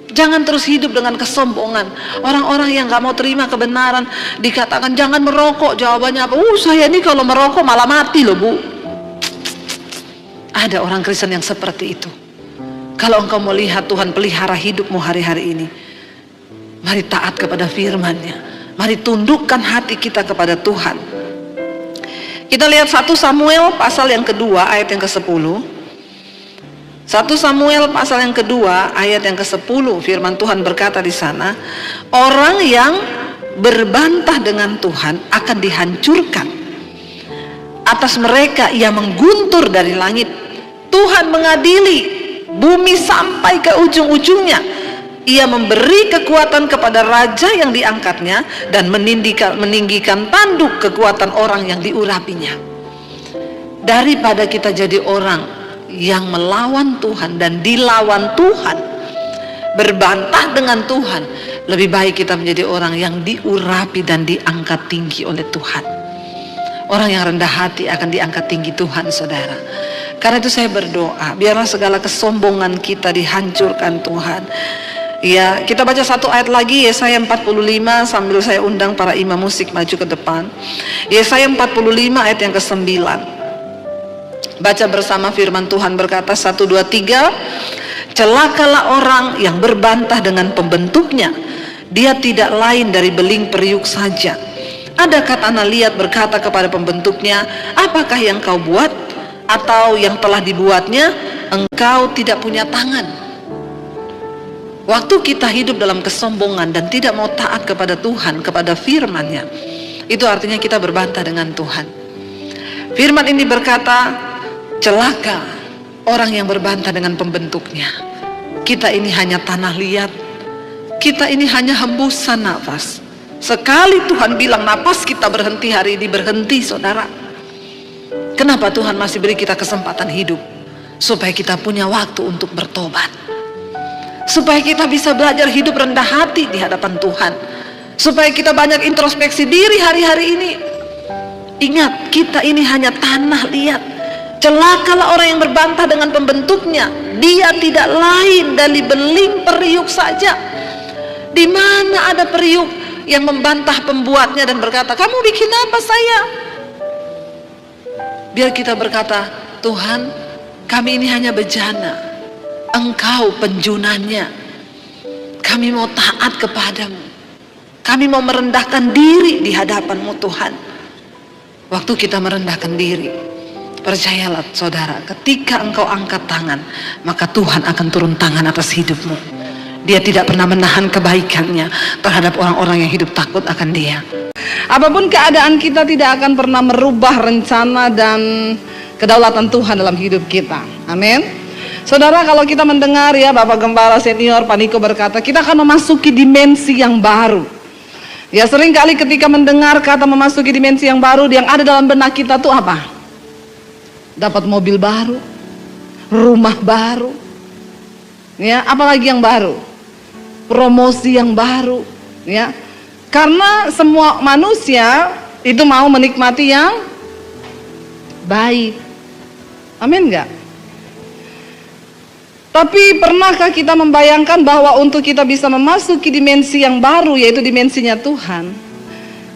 jangan terus hidup dengan kesombongan. Orang-orang yang gak mau terima kebenaran dikatakan jangan merokok. Jawabannya apa? Saya ini kalau merokok malah mati loh Bu. Ada orang Kristen yang seperti itu. Kalau engkau mau lihat Tuhan pelihara hidupmu hari-hari ini, mari taat kepada firman-Nya. Mari tundukkan hati kita kepada Tuhan. Kita lihat 1 Samuel pasal yang kedua ayat yang ke-10. 1 Samuel pasal yang kedua ayat yang ke-10, firman Tuhan berkata di sana, orang yang berbantah dengan Tuhan akan dihancurkan. Atas mereka ia mengguntur dari langit. Tuhan mengadili bumi sampai ke ujung-ujungnya. Ia memberi kekuatan kepada raja yang diangkatnya dan meninggikan tanduk kekuatan orang yang diurapinya. Daripada kita jadi orang yang melawan Tuhan dan dilawan Tuhan, berbantah dengan Tuhan, lebih baik kita menjadi orang yang diurapi dan diangkat tinggi oleh Tuhan. Orang yang rendah hati akan diangkat tinggi Tuhan, saudara. Karena itu saya berdoa, biarlah segala kesombongan kita dihancurkan Tuhan. Ya, kita baca satu ayat lagi, Yesaya 45, sambil saya undang para imam musik maju ke depan. Yesaya 45 ayat yang ke-9. Baca bersama, firman Tuhan berkata 1, 2, 3. Celakalah orang yang berbantah dengan pembentuknya. Dia tidak lain dari beling periuk saja. Adakah tanah liat berkata kepada pembentuknya, apakah yang kau buat? Atau yang telah dibuatnya, engkau tidak punya tangan. Waktu kita hidup dalam kesombongan dan tidak mau taat kepada Tuhan, kepada firman-Nya, itu artinya kita berbantah dengan Tuhan. Firman ini berkata, celaka orang yang berbantah dengan pembentuknya. Kita ini hanya tanah liat. Kita ini hanya hembusan nafas. Sekali Tuhan bilang napas kita berhenti hari ini, berhenti saudara. Kenapa Tuhan masih beri kita kesempatan hidup? Supaya kita punya waktu untuk bertobat. Supaya kita bisa belajar hidup rendah hati di hadapan Tuhan. Supaya kita banyak introspeksi diri hari-hari ini. Ingat, kita ini hanya tanah liat. Celakalah orang yang berbantah dengan pembentuknya. Dia tidak lain dari beling periuk saja. Di mana ada periuk yang membantah pembuatnya dan berkata, kamu bikin apa saya? Biar kita berkata, Tuhan, kami ini hanya bejana, Engkau penjunanya. Kami mau taat kepadamu. Kami mau merendahkan diri di hadapan-Mu Tuhan. Waktu kita merendahkan diri, percayalah saudara, ketika engkau angkat tangan, maka Tuhan akan turun tangan atas hidupmu. Dia tidak pernah menahan kebaikannya terhadap orang-orang yang hidup takut akan Dia. Apapun keadaan kita tidak akan pernah merubah rencana dan kedaulatan Tuhan dalam hidup kita. Amin. Saudara, kalau kita mendengar ya Bapak Gembala Senior Paniko berkata, kita akan memasuki dimensi yang baru. Ya, sering kali ketika mendengar kata memasuki dimensi yang baru, yang ada dalam benak kita tuh apa? Dapat mobil baru, rumah baru, ya, apalagi yang baru, promosi yang baru, ya. Karena semua manusia itu mau menikmati yang baik. Amin enggak? Tapi pernahkah kita membayangkan bahwa untuk kita bisa memasuki dimensi yang baru, yaitu dimensinya Tuhan,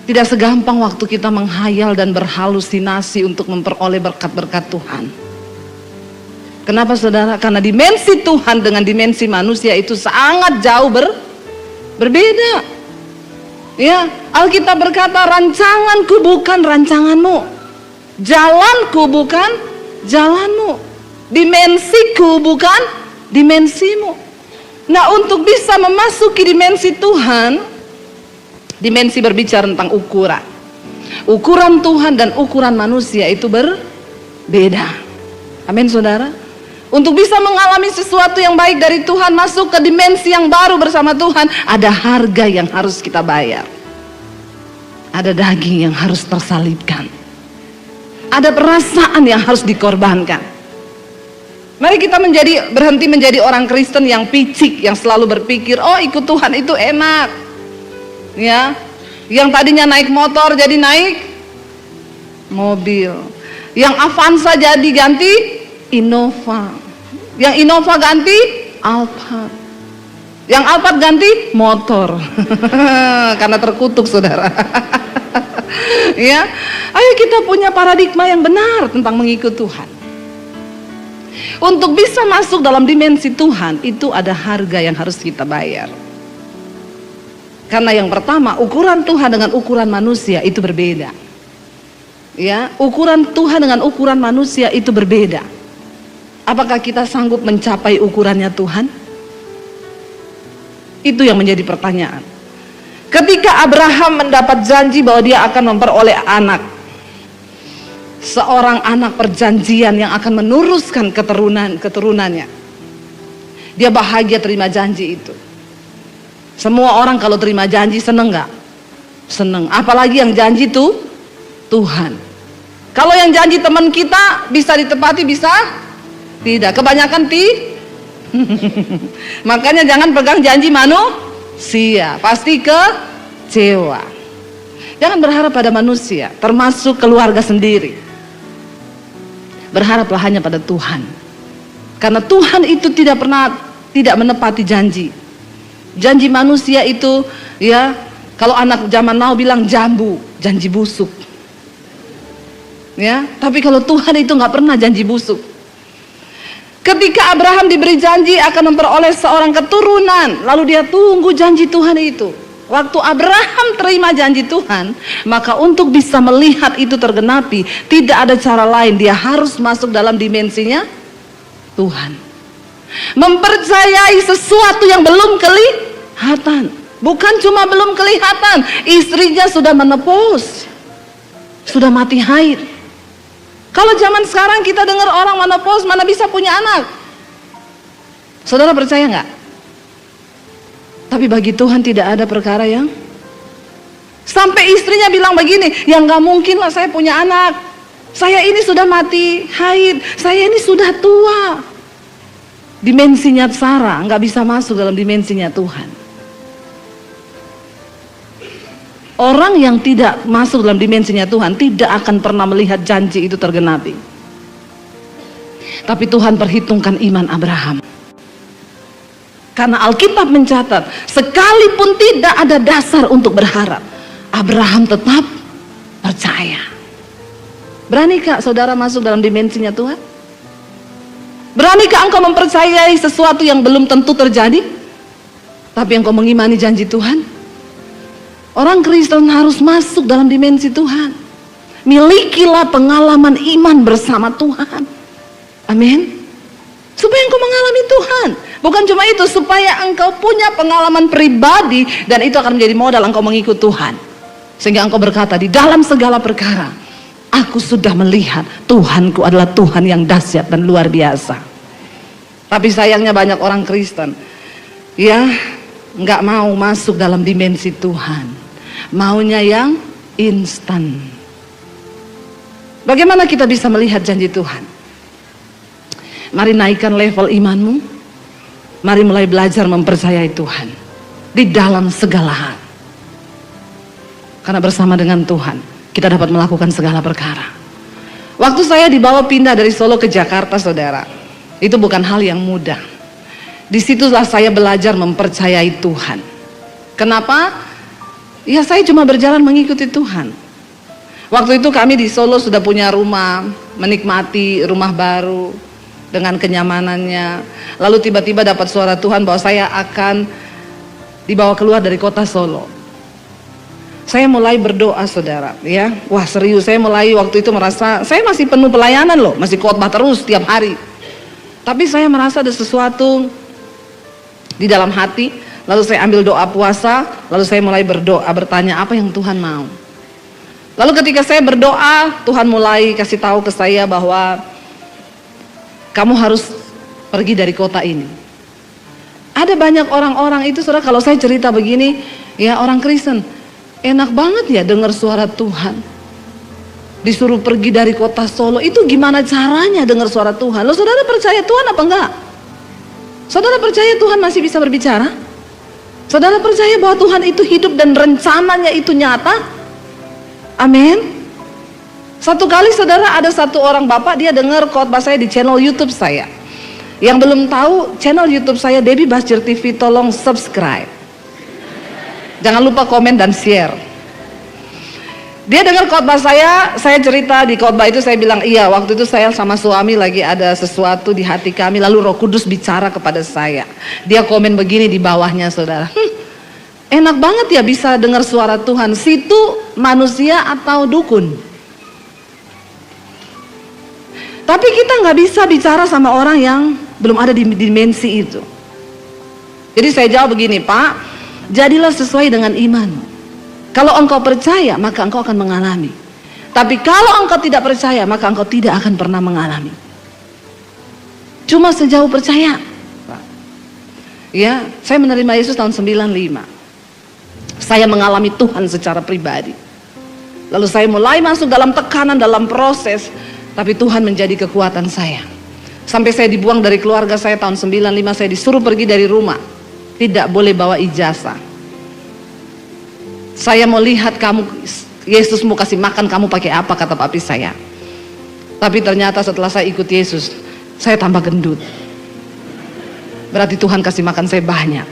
tidak segampang waktu kita menghayal dan berhalusinasi untuk memperoleh berkat-berkat Tuhan. Kenapa saudara? Karena dimensi Tuhan dengan dimensi manusia itu sangat jauh berbeda. Ya, Alkitab berkata, rancanganku bukan rancanganmu, jalanku bukan jalanmu, dimensiku bukan dimensimu. Nah, untuk bisa memasuki dimensi Tuhan, dimensi berbicara tentang ukuran. Ukuran Tuhan dan ukuran manusia itu berbeda. Amin saudara. Untuk bisa mengalami sesuatu yang baik dari Tuhan, masuk ke dimensi yang baru bersama Tuhan, ada harga yang harus kita bayar. Ada daging yang harus tersalibkan. Ada perasaan yang harus dikorbankan. Mari kita berhenti menjadi orang Kristen yang picik, yang selalu berpikir, oh ikut Tuhan itu enak. Ya, yang tadinya naik motor jadi naik mobil. Yang Avanza jadi ganti Innova. Yang Innova ganti Alphard. Yang Alphard ganti motor. Karena terkutuk saudara. Ya, ayo kita punya paradigma yang benar tentang mengikut Tuhan. Untuk bisa masuk dalam dimensi Tuhan, itu ada harga yang harus kita bayar. Karena yang pertama, ukuran Tuhan dengan ukuran manusia itu berbeda. Ya, ukuran Tuhan dengan ukuran manusia itu berbeda. Apakah kita sanggup mencapai ukurannya Tuhan? Itu yang menjadi pertanyaan. Ketika Abraham mendapat janji bahwa dia akan memperoleh anak, seorang anak perjanjian yang akan meneruskan keturunannya, dia bahagia terima janji itu. Semua orang kalau terima janji seneng nggak? Seneng. Apalagi yang janji itu Tuhan. Kalau yang janji teman kita bisa ditepati, bisa tidak. Kebanyakan makanya jangan pegang janji manusia, pasti kecewa. Jangan berharap pada manusia, termasuk keluarga sendiri. Berharaplah hanya pada Tuhan. Karena Tuhan itu tidak menepati janji. Janji manusia itu, ya, kalau anak zaman now bilang jambu, janji busuk. Ya, tapi kalau Tuhan itu nggak pernah janji busuk. Ketika Abraham diberi janji akan memperoleh seorang keturunan, lalu dia tunggu janji Tuhan itu. Waktu Abraham terima janji Tuhan, maka untuk bisa melihat itu tergenapi, tidak ada cara lain, dia harus masuk dalam dimensinya Tuhan. Mempercayai sesuatu yang belum kelihatan. Bukan cuma belum kelihatan, istrinya sudah menopause, sudah mati haid. Kalau zaman sekarang kita dengar orang menopause, mana bisa punya anak? Saudara percaya nggak? Tapi bagi Tuhan tidak ada perkara yang, sampai istrinya bilang begini, ya nggak mungkin lah saya punya anak. Saya ini sudah mati haid, saya ini sudah tua. Dimensinya Sarah nggak bisa masuk dalam dimensinya Tuhan. Orang yang tidak masuk dalam dimensinya Tuhan tidak akan pernah melihat janji itu tergenapi. Tapi Tuhan perhitungkan iman Abraham. Karena Alkitab mencatat, sekalipun tidak ada dasar untuk berharap, Abraham tetap percaya. Beranikah saudara masuk dalam dimensinya Tuhan? Beranikah engkau mempercayai sesuatu yang belum tentu terjadi, tapi engkau mengimani janji Tuhan? Orang Kristen harus masuk dalam dimensi Tuhan. Milikilah pengalaman iman bersama Tuhan. Amin. Supaya engkau mengalami Tuhan. Bukan cuma itu, supaya engkau punya pengalaman pribadi, dan itu akan menjadi modal engkau mengikut Tuhan. Sehingga engkau berkata, di dalam segala perkara, aku sudah melihat Tuhanku adalah Tuhan yang dahsyat dan luar biasa. Tapi sayangnya banyak orang Kristen, ya, nggak mau masuk dalam dimensi Tuhan. Maunya yang instan. Bagaimana kita bisa melihat janji Tuhan? Mari naikkan level imanmu. Mari mulai belajar mempercayai Tuhan di dalam segala hal. Karena bersama dengan Tuhan kita dapat melakukan segala perkara. Waktu saya dibawa pindah dari Solo ke Jakarta, saudara, itu bukan hal yang mudah. Disitulah saya belajar mempercayai Tuhan. Kenapa? Ya, saya cuma berjalan mengikuti Tuhan. Waktu itu kami di Solo sudah punya rumah, menikmati rumah baru dengan kenyamanannya. Lalu tiba-tiba dapat suara Tuhan bahwa saya akan dibawa keluar dari kota Solo. Saya mulai berdoa, saudara, ya. Wah, serius, saya mulai waktu itu merasa saya masih penuh pelayanan loh, masih khotbah terus tiap hari. Tapi saya merasa ada sesuatu di dalam hati. Lalu saya ambil doa puasa, lalu saya mulai berdoa, bertanya apa yang Tuhan mau. Lalu ketika saya berdoa, Tuhan mulai kasih tahu ke saya bahwa kamu harus pergi dari kota ini. Ada banyak orang-orang itu, saudara, kalau saya cerita begini, ya, orang Kristen, enak banget ya dengar suara Tuhan. Disuruh pergi dari kota Solo, itu gimana caranya dengar suara Tuhan? Loh, saudara percaya Tuhan apa enggak? Saudara percaya Tuhan masih bisa berbicara? Saudara percaya bahwa Tuhan itu hidup dan rencananya itu nyata? Amin. Satu kali, saudara, ada satu orang bapak, dia dengar khotbah saya di channel YouTube saya. Yang belum tahu, channel YouTube saya Debbie Basjir TV, tolong subscribe. Jangan lupa komen dan share. Dia dengar khotbah saya cerita di khotbah itu, saya bilang, iya, waktu itu saya sama suami lagi ada sesuatu di hati kami, lalu Roh Kudus bicara kepada saya. Dia komen begini di bawahnya, saudara. Enak banget ya bisa dengar suara Tuhan. Situ manusia atau dukun? Tapi kita nggak bisa bicara sama orang yang belum ada di dimensi itu. Jadi saya jawab begini, Pak, jadilah sesuai dengan iman. Kalau engkau percaya, maka engkau akan mengalami. Tapi kalau engkau tidak percaya, maka engkau tidak akan pernah mengalami. Cuma sejauh percaya. Ya, saya menerima Yesus tahun 95. Saya mengalami Tuhan secara pribadi. Lalu saya mulai masuk dalam tekanan, dalam proses. Tapi Tuhan menjadi kekuatan saya. Sampai saya dibuang dari keluarga saya tahun 95, saya disuruh pergi dari rumah. Tidak boleh bawa ijazah. Saya mau lihat kamu, Yesus mau kasih makan kamu pakai apa, kata papi saya. Tapi ternyata setelah saya ikut Yesus, saya tambah gendut. Berarti Tuhan kasih makan saya banyak.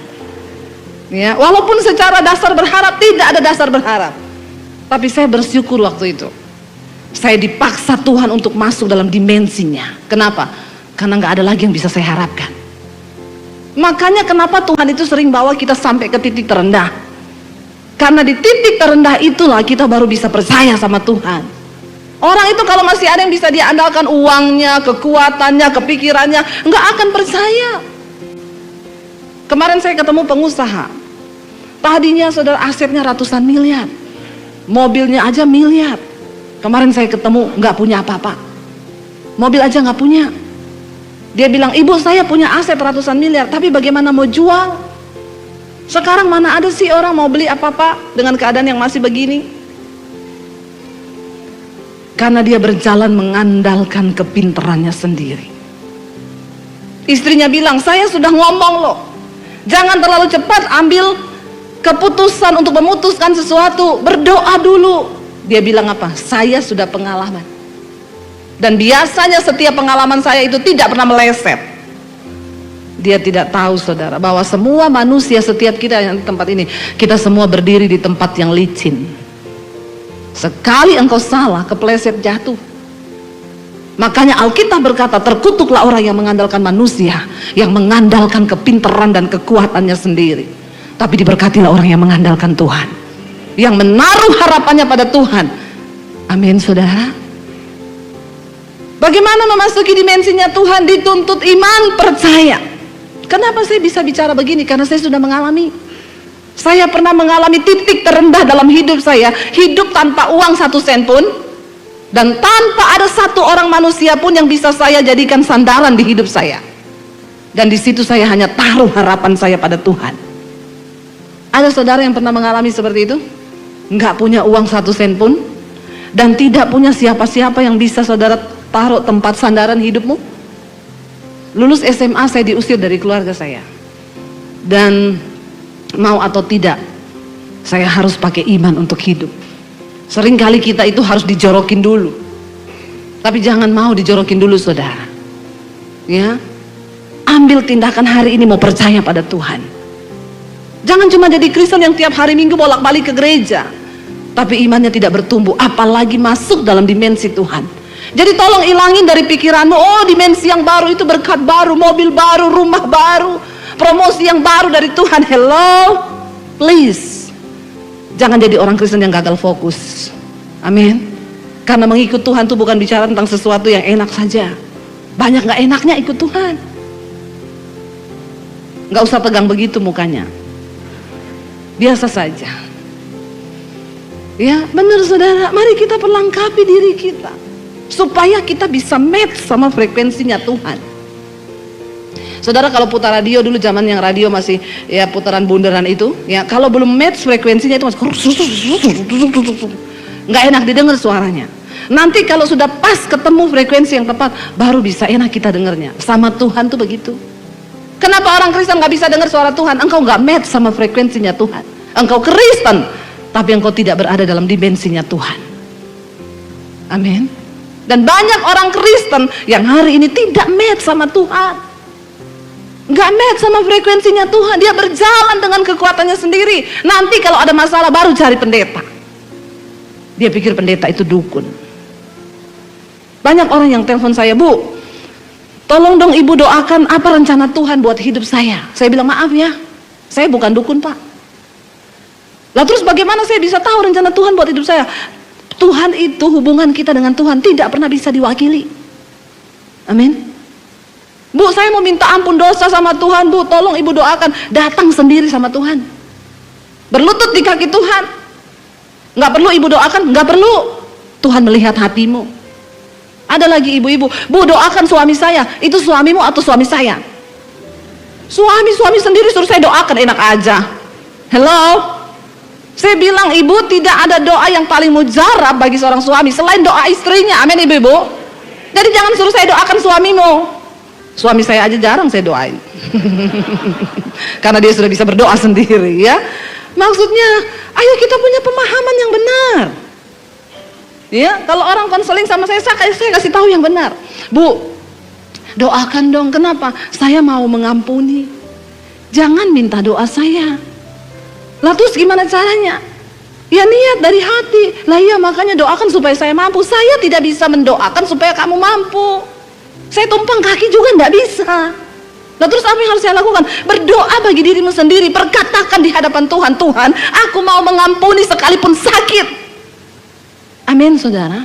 Ya, walaupun secara dasar berharap, tidak ada dasar berharap. Tapi saya bersyukur waktu itu. Saya dipaksa Tuhan untuk masuk dalam dimensinya. Kenapa? Karena nggak ada lagi yang bisa saya harapkan. Makanya kenapa Tuhan itu sering bawa kita sampai ke titik terendah. Karena di titik terendah itulah kita baru bisa percaya sama Tuhan. Orang itu kalau masih ada yang bisa diandalkan uangnya, kekuatannya, kepikirannya, nggak akan percaya. Kemarin saya ketemu pengusaha. Tadinya, saudara, asetnya ratusan miliar. Mobilnya aja miliar. Kemarin saya ketemu nggak punya apa-apa, mobil aja nggak punya. Dia bilang, ibu saya punya aset ratusan miliar, tapi bagaimana mau jual? Sekarang mana ada sih orang mau beli apa-apa dengan keadaan yang masih begini? Karena dia berjalan mengandalkan kepintarannya sendiri. Istrinya bilang, saya sudah ngomong loh, jangan terlalu cepat ambil keputusan untuk memutuskan sesuatu, berdoa dulu. Dia bilang apa? Saya sudah pengalaman. Dan biasanya setiap pengalaman saya itu tidak pernah meleset. Dia tidak tahu, saudara, bahwa semua manusia, setiap kita yang di tempat ini, kita semua berdiri di tempat yang licin. Sekali engkau salah, kepleset, jatuh. Makanya Alkitab berkata, terkutuklah orang yang mengandalkan manusia, yang mengandalkan kepintaran dan kekuatannya sendiri. Tapi diberkatilah orang yang mengandalkan Tuhan, yang menaruh harapannya pada Tuhan. Amin, saudara. Bagaimana memasuki dimensinya Tuhan? Dituntut iman, percaya. Kenapa saya bisa bicara begini? Karena saya sudah mengalami. Saya pernah mengalami titik terendah dalam hidup saya. Hidup tanpa uang 1 sen pun, dan tanpa ada satu orang manusia pun yang bisa saya jadikan sandaran di hidup saya. Dan di situ saya hanya taruh harapan saya pada Tuhan. Ada saudara yang pernah mengalami seperti itu? Nggak punya uang 1 sen pun, dan tidak punya siapa-siapa yang bisa saudara taruh tempat sandaran hidupmu? Lulus SMA saya diusir dari keluarga saya. Dan mau atau tidak, saya harus pakai iman untuk hidup. Seringkali kita itu harus dijorokin dulu. Tapi jangan mau dijorokin dulu, saudara. Ya, ambil tindakan hari ini, mau percaya pada Tuhan. Jangan cuma jadi Kristen yang tiap hari Minggu bolak-balik ke gereja, tapi imannya tidak bertumbuh, apalagi masuk dalam dimensi Tuhan. Jadi tolong ilangin dari pikiranmu, oh dimensi yang baru itu berkat baru, mobil baru, rumah baru, promosi yang baru dari Tuhan. Hello, please. Jangan jadi orang Kristen yang gagal fokus. Amin. Karena mengikut Tuhan itu bukan bicara tentang sesuatu yang enak saja. Banyak gak enaknya ikut Tuhan. Gak usah tegang begitu mukanya, biasa saja. Ya benar, saudara. Mari kita perlengkapi diri kita supaya kita bisa match sama frekuensinya Tuhan. Saudara, kalau putar radio dulu, zaman yang radio masih ya putaran bundaran itu, ya kalau belum match frekuensinya itu masih nggak enak didengar suaranya. Nanti kalau sudah pas ketemu frekuensi yang tepat, baru bisa enak kita dengarnya. Sama Tuhan tuh begitu. Kenapa orang Kristen nggak bisa dengar suara Tuhan? Engkau nggak match sama frekuensinya Tuhan. Engkau Kristen, tapi engkau tidak berada dalam dimensinya Tuhan. Amin. Dan banyak orang Kristen yang hari ini tidak match sama Tuhan, nggak match sama frekuensinya Tuhan. Dia berjalan dengan kekuatannya sendiri. Nanti kalau ada masalah baru cari pendeta. Dia pikir pendeta itu dukun. Banyak orang yang telepon saya, Bu, tolong dong ibu doakan apa rencana Tuhan buat hidup saya. Saya bilang, maaf ya, saya bukan dukun, Pak. Lah terus bagaimana saya bisa tahu rencana Tuhan buat hidup saya? Tuhan itu, hubungan kita dengan Tuhan tidak pernah bisa diwakili. Amin. Bu, saya mau minta ampun dosa sama Tuhan, Bu, tolong ibu doakan. Datang sendiri sama Tuhan, berlutut di kaki Tuhan. Nggak perlu ibu doakan, nggak perlu. Tuhan melihat hatimu. Ada lagi ibu-ibu, Bu, doakan suami saya. Itu suamimu atau suami saya? Suami sendiri suruh saya doakan, enak aja. Hello. Saya bilang, ibu, tidak ada doa yang paling mujarab bagi seorang suami selain doa istrinya. Amin, ibu-ibu. Jadi jangan suruh saya doakan suamimu. Suami saya aja jarang saya doain. Karena dia sudah bisa berdoa sendiri, ya. Maksudnya, ayo kita punya pemahaman yang benar. Ya, kalau orang konseling sama saya kasih tahu yang benar. Bu, doakan dong. Kenapa? Saya mau mengampuni. Jangan minta doa saya. Lah terus gimana caranya? Ya niat dari hati. Lah iya, makanya doakan supaya saya mampu. Saya tidak bisa mendoakan supaya kamu mampu. Saya tumpang kaki juga tidak bisa. Lah terus apa yang harus saya lakukan? Berdoa bagi dirimu sendiri. Perkatakan di hadapan Tuhan, Tuhan, aku mau mengampuni sekalipun sakit. Amin, saudara.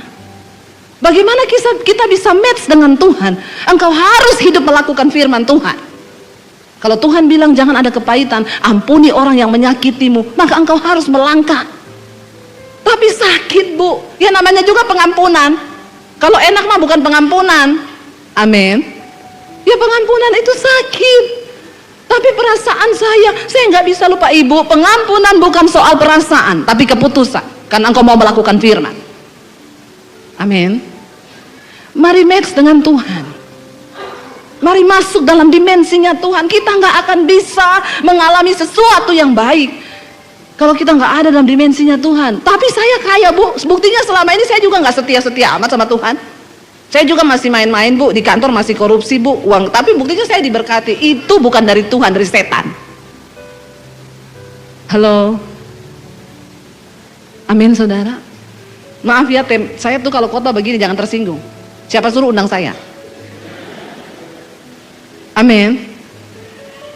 Bagaimana kita bisa match dengan Tuhan? Engkau harus hidup melakukan firman Tuhan. Kalau Tuhan bilang jangan ada kepahitan, ampuni orang yang menyakitimu, maka engkau harus melangkah. Tapi sakit, Bu. Ya namanya juga pengampunan. Kalau enak mah bukan pengampunan. Amin. Ya pengampunan itu sakit. Tapi perasaan saya nggak bisa lupa, ibu. Pengampunan bukan soal perasaan, tapi keputusan. Karena engkau mau melakukan firman. Amin. Mari match dengan Tuhan. Mari masuk dalam dimensinya Tuhan. Kita nggak akan bisa mengalami sesuatu yang baik kalau kita nggak ada dalam dimensinya Tuhan. Tapi saya kaya, Bu. Buktinya selama ini saya juga nggak setia-setia amat sama Tuhan. Saya juga masih main-main Bu, di kantor masih korupsi Bu, uang. Tapi buktinya saya diberkati. Itu bukan dari Tuhan, dari setan. Halo. Amin saudara. Maaf ya, saya tuh kalau khotbah begini jangan tersinggung. Siapa suruh undang saya? Amin.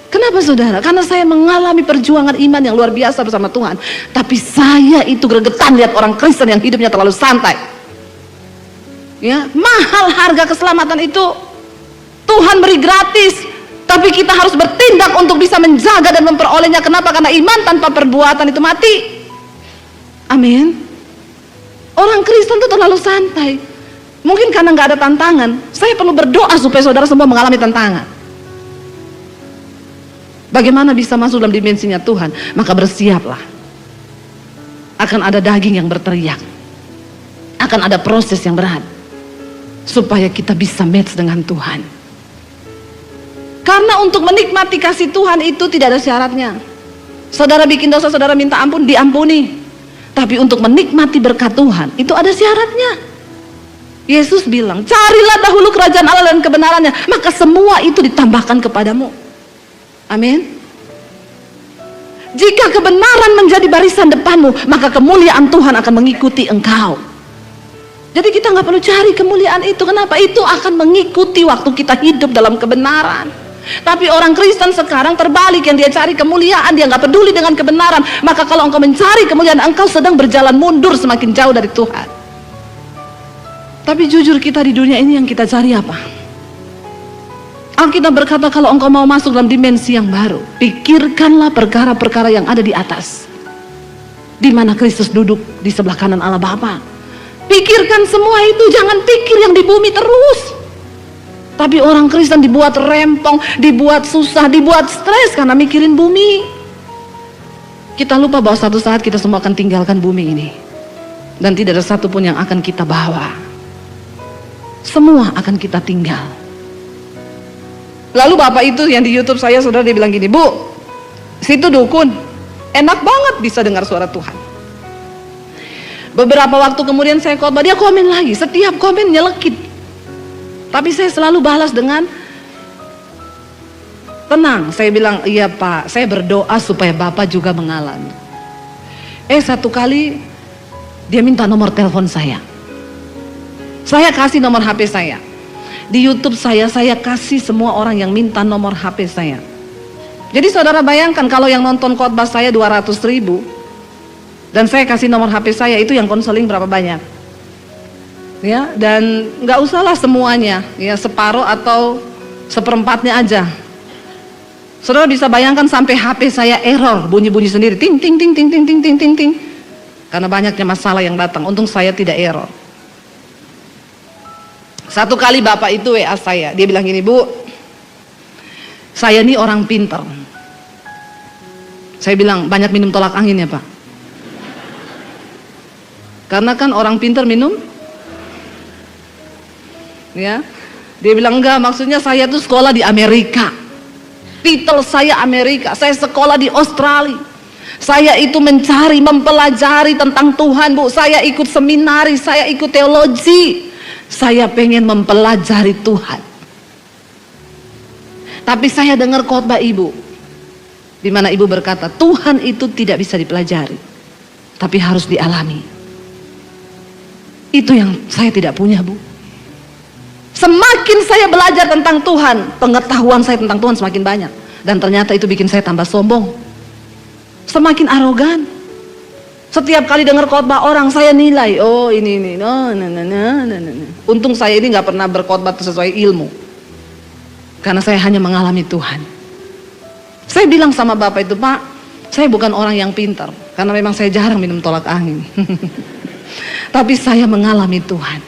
Kenapa saudara? Karena saya mengalami perjuangan iman yang luar biasa bersama Tuhan. Tapi saya itu gregetan lihat orang Kristen yang hidupnya terlalu santai. Ya, mahal harga keselamatan itu. Tuhan beri gratis. Tapi kita harus bertindak untuk bisa menjaga dan memperolehnya. Kenapa? Karena iman tanpa perbuatan itu mati. Amin. Orang Kristen itu terlalu santai. Mungkin karena nggak ada tantangan. Saya perlu berdoa supaya saudara semua mengalami tantangan. Bagaimana bisa masuk dalam dimensinya Tuhan? Maka bersiaplah. Akan ada daging yang berteriak. Akan ada proses yang berat. Supaya kita bisa match dengan Tuhan. Karena untuk menikmati kasih Tuhan itu tidak ada syaratnya. Saudara bikin dosa, saudara minta ampun, diampuni. Tapi untuk menikmati berkat Tuhan, itu ada syaratnya. Yesus bilang, carilah dahulu kerajaan Allah dan kebenarannya, maka semua itu ditambahkan kepadamu. Amin. Jika kebenaran menjadi barisan depanmu, maka kemuliaan Tuhan akan mengikuti engkau. Jadi kita nggak perlu cari kemuliaan itu. Kenapa? Itu akan mengikuti waktu kita hidup dalam kebenaran. Tapi orang Kristen sekarang terbalik, yang dia cari kemuliaan, dia nggak peduli dengan kebenaran. Maka kalau engkau mencari kemuliaan, engkau sedang berjalan mundur semakin jauh dari Tuhan. Tapi jujur, kita di dunia ini yang kita cari apa? Alkitab berkata kalau engkau mau masuk dalam dimensi yang baru, pikirkanlah perkara-perkara yang ada di atas, di mana Kristus duduk di sebelah kanan Allah Bapa. Pikirkan semua itu, jangan pikir yang di bumi terus. Tapi orang Kristen dibuat rempong, dibuat susah, dibuat stres karena mikirin bumi. Kita lupa bahwa suatu saat kita semua akan tinggalkan bumi ini, dan tidak ada satupun yang akan kita bawa. Semua akan kita tinggal. Lalu bapak itu yang di YouTube saya, saudara, dia bilang gini, Bu, situ dukun, enak banget bisa dengar suara Tuhan. Beberapa waktu kemudian saya khotbah, dia komen lagi, setiap komen nyelekit. Tapi saya selalu balas dengan tenang. Saya bilang, iya Pak, saya berdoa supaya Bapak juga mengalami. Satu kali dia minta nomor telepon saya. Saya kasih nomor HP saya. Di YouTube saya kasih semua orang yang minta nomor HP saya. Jadi saudara bayangkan kalau yang nonton khotbah saya 200.000 dan saya kasih nomor HP saya, itu yang konseling berapa banyak? Ya, dan nggak usahlah semuanya, ya separuh atau seperempatnya aja. Saudara bisa bayangkan sampai HP saya error, bunyi-bunyi sendiri, ting ting ting ting ting ting ting ting ting. Karena banyaknya masalah yang datang. Untung saya tidak error. Satu kali bapak itu WA saya, dia bilang gini, Bu, saya ini orang pinter. Saya bilang, banyak minum tolak angin ya Pak? Karena kan orang pinter minum, ya. Dia bilang enggak, maksudnya saya tuh sekolah di Amerika. Titel saya Amerika, saya sekolah di Australia. Saya itu mencari, mempelajari tentang Tuhan, Bu. Saya ikut seminari, saya ikut teologi. Saya pengen mempelajari Tuhan. Tapi saya dengar khotbah ibu, di mana ibu berkata, Tuhan itu tidak bisa dipelajari, tapi harus dialami. Itu yang saya tidak punya, Bu. Semakin saya belajar tentang Tuhan, pengetahuan saya tentang Tuhan semakin banyak. Dan ternyata itu bikin saya tambah sombong, semakin arogan. Setiap kali dengar khotbah orang, saya nilai, oh ini, no. Untung saya ini nggak pernah berkhotbah sesuai ilmu, karena saya hanya mengalami Tuhan. Saya bilang sama bapak itu, Pak, saya bukan orang yang pintar, karena memang saya jarang minum tolak angin. Tapi saya mengalami Tuhan.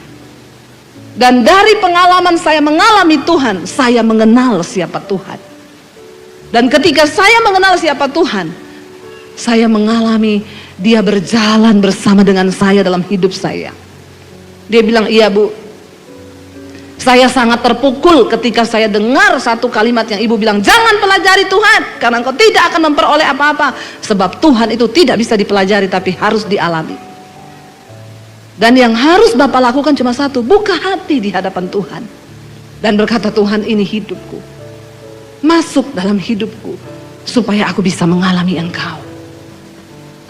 Dan dari pengalaman saya mengalami Tuhan, saya mengenal siapa Tuhan. Dan ketika saya mengenal siapa Tuhan, saya mengalami Dia berjalan bersama dengan saya dalam hidup saya. Dia bilang, iya Bu, saya sangat terpukul ketika saya dengar satu kalimat yang ibu bilang, jangan pelajari Tuhan, karena engkau tidak akan memperoleh apa-apa. Sebab Tuhan itu tidak bisa dipelajari, tapi harus dialami. Dan yang harus Bapak lakukan cuma satu, buka hati di hadapan Tuhan. Dan berkata, Tuhan, ini hidupku. Masuk dalam hidupku, supaya aku bisa mengalami Engkau.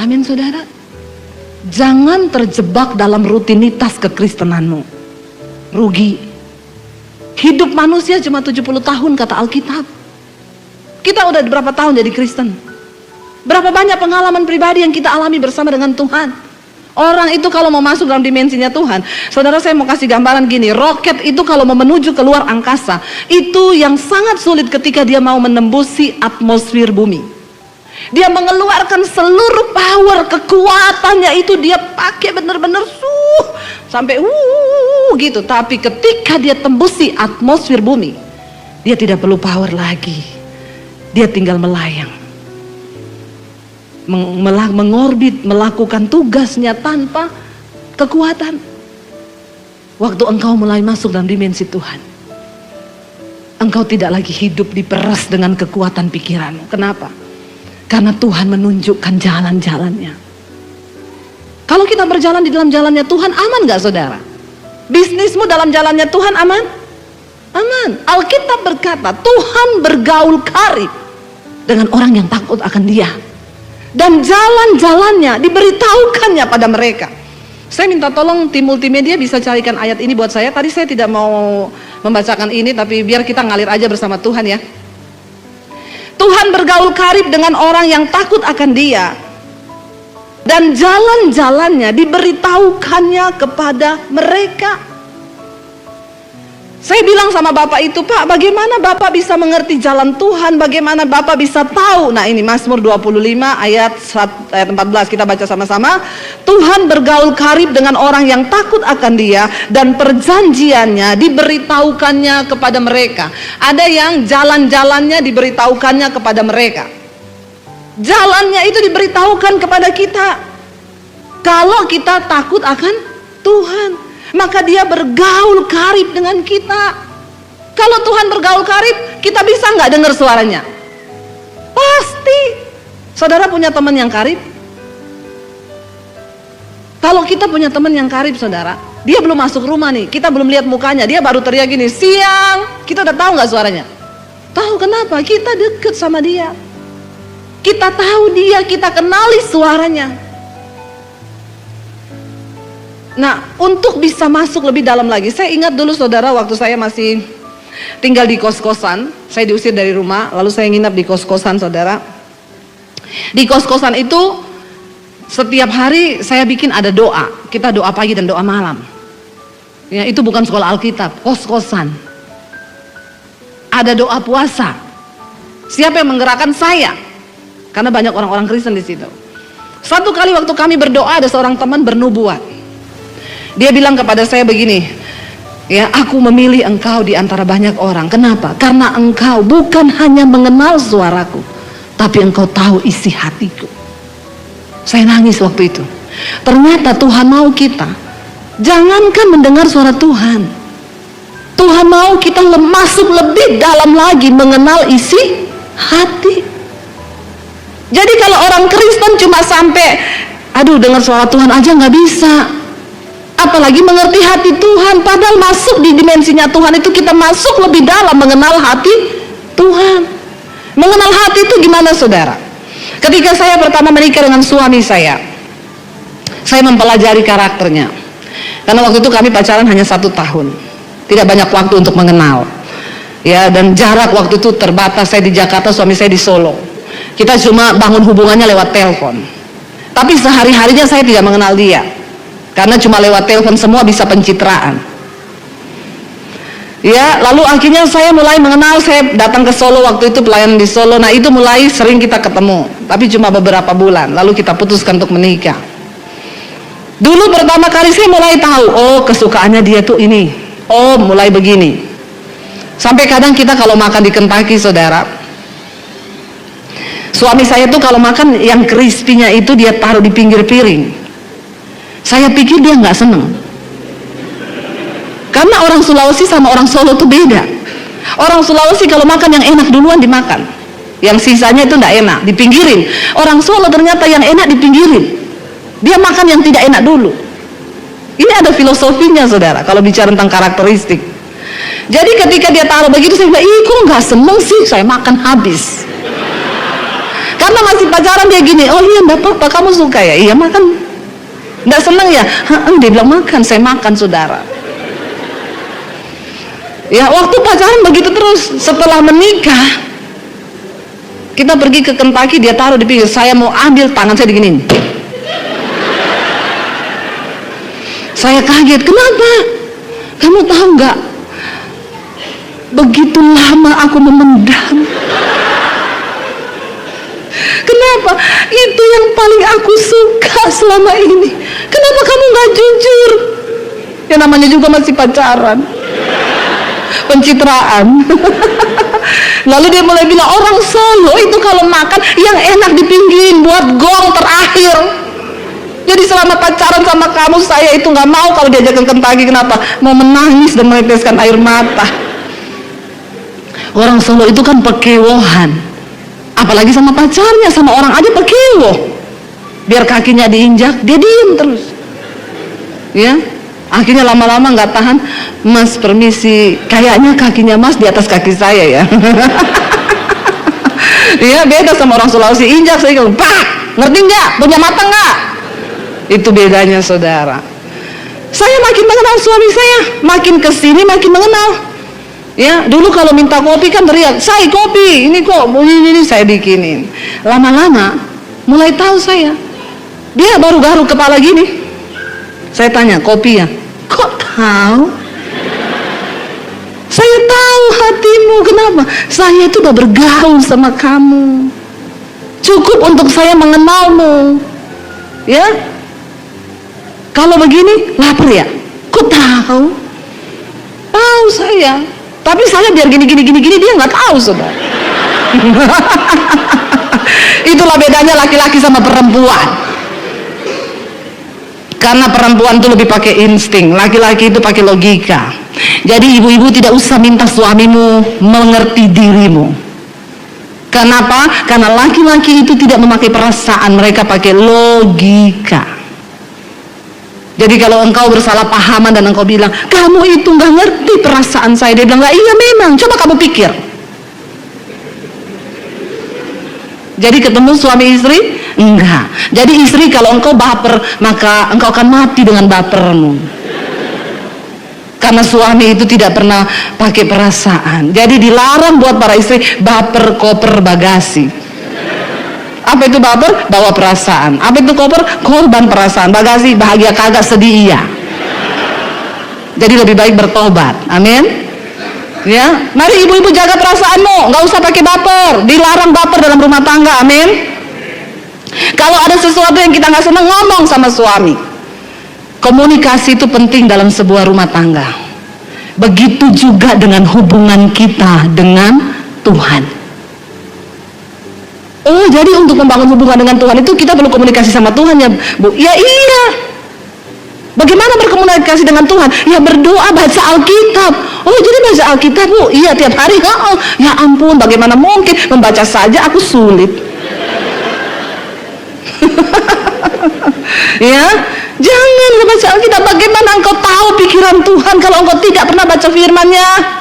Amin, saudara. Jangan terjebak dalam rutinitas kekristenanmu. Rugi. Hidup manusia cuma 70 tahun kata Alkitab. Kita udah berapa tahun jadi Kristen? Berapa banyak pengalaman pribadi yang kita alami bersama dengan Tuhan? Orang itu kalau mau masuk dalam dimensinya Tuhan, saudara, saya mau kasih gambaran gini, roket itu kalau mau menuju keluar angkasa, itu yang sangat sulit ketika dia mau menembusi atmosfer bumi. Dia mengeluarkan seluruh power, kekuatannya itu dia pakai benar-benar sampai gitu. Tapi ketika dia tembusi atmosfer bumi, dia tidak perlu power lagi. Dia tinggal melayang, mengorbit, melakukan tugasnya tanpa kekuatan. Waktu engkau mulai masuk dalam dimensi Tuhan, engkau tidak lagi hidup diperas dengan kekuatan pikiranmu. Kenapa? Karena Tuhan menunjukkan jalan-jalannya. Kalau kita berjalan di dalam jalannya Tuhan, aman gak, saudara? Bisnismu dalam jalannya Tuhan aman? Aman. Alkitab berkata, Tuhan bergaul karib dengan orang yang takut akan Dia. Dan jalan-jalannya diberitahukannya pada mereka. Saya minta tolong tim multimedia bisa carikan ayat ini buat saya. Tadi saya tidak mau membacakan ini, tapi biar kita ngalir aja bersama Tuhan ya. Tuhan bergaul karib dengan orang yang takut akan Dia, dan jalan-jalannya diberitahukannya kepada mereka. Saya bilang sama Bapak itu, Pak, bagaimana Bapak bisa mengerti jalan Tuhan? Bagaimana Bapak bisa tahu? Nah, ini Mazmur 25 ayat 14, kita baca sama-sama. Tuhan bergaul karib dengan orang yang takut akan Dia, dan perjanjiannya diberitahukannya kepada mereka. Ada yang jalan-jalannya diberitahukannya kepada mereka. Jalannya itu diberitahukan kepada kita. Kalau kita takut akan Tuhan, maka Dia bergaul karib dengan kita. Kalau Tuhan bergaul karib, kita bisa nggak dengar suaranya? Pasti. Saudara punya teman yang karib? Kalau kita punya teman yang karib, saudara, dia belum masuk rumah nih, kita belum lihat mukanya, dia baru teriak gini, siang, kita udah tahu nggak suaranya? Tahu. Kenapa? Kita deket sama dia, kita tahu dia, kita kenali suaranya. Nah, untuk bisa masuk lebih dalam lagi, saya ingat dulu, saudara, waktu saya masih tinggal di kos-kosan, saya diusir dari rumah, lalu saya nginap di kos-kosan, saudara. Di kos-kosan itu setiap hari saya bikin ada doa. Kita doa pagi dan doa malam. Ya, itu bukan sekolah Alkitab, kos-kosan. Ada doa puasa. Siapa yang menggerakkan? Saya. Karena banyak orang-orang Kristen di situ. Satu kali waktu kami berdoa, ada seorang teman bernubuat. Dia bilang kepada saya begini, ya, aku memilih engkau di antara banyak orang. Kenapa? Karena engkau bukan hanya mengenal suaraku, tapi engkau tahu isi hatiku. Saya nangis waktu itu. Ternyata Tuhan mau kita, jangankan mendengar suara Tuhan, Tuhan mau kita masuk lebih dalam lagi mengenal isi hati. Jadi kalau orang Kristen cuma sampai, aduh, dengar suara Tuhan aja nggak bisa, apalagi mengerti hati Tuhan. Padahal masuk di dimensinya Tuhan itu kita masuk lebih dalam mengenal hati Tuhan. Mengenal hati itu gimana, saudara? Ketika saya pertama menikah dengan suami saya mempelajari karakternya. Karena waktu itu kami pacaran hanya 1 tahun, tidak banyak waktu untuk mengenal. Ya, dan jarak waktu itu terbatas. Saya di Jakarta, suami saya di Solo. Kita cuma bangun hubungannya lewat telepon. Tapi sehari-harinya saya tidak mengenal dia. Karena cuma lewat telepon semua bisa pencitraan. Ya, lalu akhirnya saya mulai mengenal, saya datang ke Solo waktu itu, pelayanan di Solo. Nah, itu mulai sering kita ketemu, tapi cuma beberapa bulan. Lalu kita putuskan untuk menikah. Dulu pertama kali saya mulai tahu, oh, kesukaannya dia tuh ini. Oh, mulai begini. Sampai kadang kita kalau makan di Kentucky, saudara, suami saya tuh kalau makan yang crispy-nya itu dia taruh di pinggir piring. Saya pikir dia nggak seneng, karena orang Sulawesi sama orang Solo tuh beda. Orang Sulawesi kalau makan yang enak duluan dimakan, yang sisanya itu nggak enak dipinggirin. Orang Solo ternyata yang enak dipinggirin, dia makan yang tidak enak dulu. Ini ada filosofinya saudara, kalau bicara tentang karakteristik. Jadi ketika dia taruh begitu, saya bilang, ih kok nggak seneng sih, saya makan habis. Karena masih pacaran dia gini, oh iya enggak apa-apa, kamu suka ya? Iya makan. Nggak seneng ya? Dia bilang makan, saya makan saudara. Ya waktu pacaran begitu terus. Setelah menikah, kita pergi ke Kentucky, dia taruh di pinggir, saya mau ambil, tangan saya diginiin. Saya kaget, kenapa? Kamu tahu nggak? Begitu lama aku memendam. Kenapa? Itu yang paling aku suka selama ini. Kenapa kamu nggak jujur? Ya namanya juga masih pacaran. Pencitraan. Lalu dia mulai bilang, orang Solo itu kalau makan yang enak dipinggirin buat gong terakhir. Jadi selama pacaran sama kamu, saya itu nggak mau kalau diajak ke Kentucky. Kenapa? Mau menangis dan meneteskan air mata. Orang Solo itu kan pekewohan, apalagi sama pacarnya, sama orang aja pekewoh. Biar kakinya diinjak, dia diem terus. Ya, akhirnya lama-lama nggak tahan, Mas permisi, kayaknya kakinya Mas di atas kaki saya ya. Iya beda sama orang Sulawesi, injak saya bilang, Pak, ngerti nggak? Punya mata nggak? Itu bedanya saudara. Saya makin mengenal suami saya, makin kesini makin mengenal. Ya, dulu kalau minta kopi kan teriak, saya kopi, ini kok, ini saya bikinin. Lama-lama mulai tahu saya. Dia baru garuk kepala gini. Saya tanya, kopi ya? Kok tahu? Saya tahu hatimu, kenapa? Saya itu udah bergaul sama kamu. Cukup untuk saya mengenalmu. Ya? Kalau begini, lapar ya? Kok tahu? Tahu saya. Tapi saya biar gini dia nggak tahu saudara. Itulah bedanya laki-laki sama perempuan. Karena perempuan itu lebih pakai insting, laki-laki itu pakai logika. Jadi ibu-ibu tidak usah minta suamimu mengerti dirimu. Kenapa? Karena laki-laki itu tidak memakai perasaan, mereka pakai logika. Jadi kalau engkau bersalah pahaman dan engkau bilang, kamu itu nggak ngerti perasaan saya, dia bilang, iya memang, coba kamu pikir. Jadi ketemu suami istri? Enggak. Jadi istri kalau engkau baper, maka engkau akan mati dengan bapermu. Karena suami itu tidak pernah pakai perasaan. Jadi dilarang buat para istri baper koper bagasi. Apa itu baper? Bawa perasaan. Apa itu koper? Korban perasaan. Bagasi bahagia kagak, sedih iya. Jadi lebih baik bertobat. Amin. Ya, mari ibu-ibu jaga perasaanmu, nggak usah pakai baper. Dilarang baper dalam rumah tangga. Amin. Kalau ada sesuatu yang kita nggak senang, ngomong sama suami. Komunikasi itu penting dalam sebuah rumah tangga. Begitu juga dengan hubungan kita dengan Tuhan. Oh, jadi untuk membangun hubungan dengan Tuhan itu kita perlu komunikasi sama Tuhan ya, Bu? Ya iya. Bagaimana berkomunikasi dengan Tuhan? Ya berdoa, baca Alkitab. Oh, jadi baca Alkitab, Bu? Iya, tiap hari. Oh, ya ampun, bagaimana mungkin membaca saja aku sulit. Ya, jangan membaca Alkitab. Bagaimana engkau tahu pikiran Tuhan kalau engkau tidak pernah baca firman-Nya?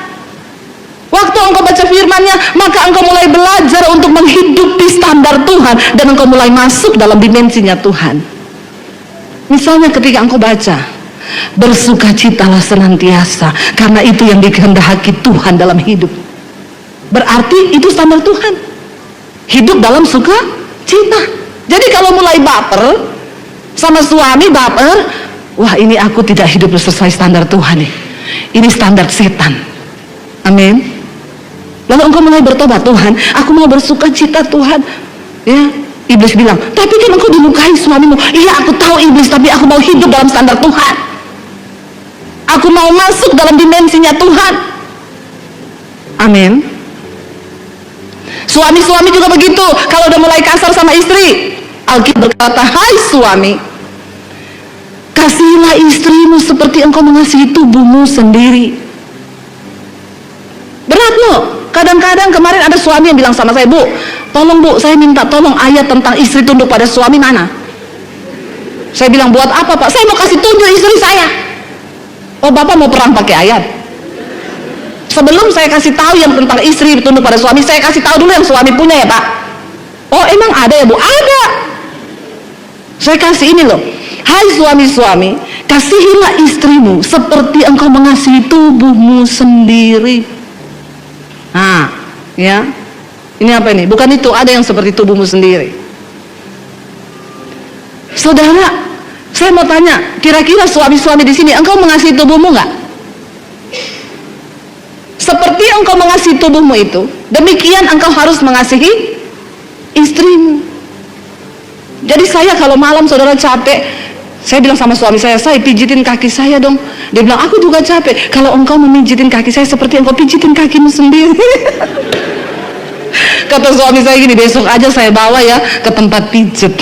Waktu engkau baca firman-Nya, maka engkau mulai belajar untuk menghidupi standar Tuhan dan engkau mulai masuk dalam dimensinya Tuhan. Misalnya ketika engkau baca, bersukacitalah senantiasa karena itu yang dikehendaki Tuhan dalam hidup. Berarti itu standar Tuhan. Hidup dalam sukacita. Jadi kalau mulai baper sama suami, baper, wah ini aku tidak hidup sesuai standar Tuhan nih. Ini standar setan. Amin. Lalu engkau mulai bertobat, Tuhan, aku mau bersukacita Tuhan. Ya, iblis bilang, tapi kan engkau dilukai suamimu. Iya, aku tahu iblis, tapi aku mau hidup dalam standar Tuhan. Aku mau masuk dalam dimensinya Tuhan. Amin. Suami-suami juga begitu. Kalau udah mulai kasar sama istri, Alkitab berkata, hai suami, kasihilah istrimu seperti engkau mengasihi tubuhmu sendiri. Berat loh. Kadang-kadang kemarin ada suami yang bilang sama saya, Bu, tolong Bu, saya minta tolong ayat tentang istri tunduk pada suami mana? Saya bilang, buat apa Pak? Saya mau kasih tunjuk istri saya. Oh, Bapak mau perang pakai ayat? Sebelum saya kasih tahu yang tentang istri tunduk pada suami, saya kasih tahu dulu yang suami punya ya Pak. Oh, emang ada ya Bu? Ada. Saya kasih ini loh. Hai suami-suami, kasihilah istrimu seperti engkau mengasihi tubuhmu sendiri. Nah, ya. Ini apa ini? Bukan itu, ada yang seperti tubuhmu sendiri. Saudara, saya mau tanya, kira-kira suami-suami di sini, engkau mengasihi tubuhmu nggak? Seperti engkau mengasihi tubuhmu itu, demikian engkau harus mengasihi istrimu. Jadi saya kalau malam saudara capek, saya bilang sama suami saya pijitin kaki saya dong. Dia bilang, aku juga capek. Kalau engkau memijitin kaki saya seperti engkau pijitin kakimu sendiri. Kata suami saya gini, besok aja saya bawa ya ke tempat pijet.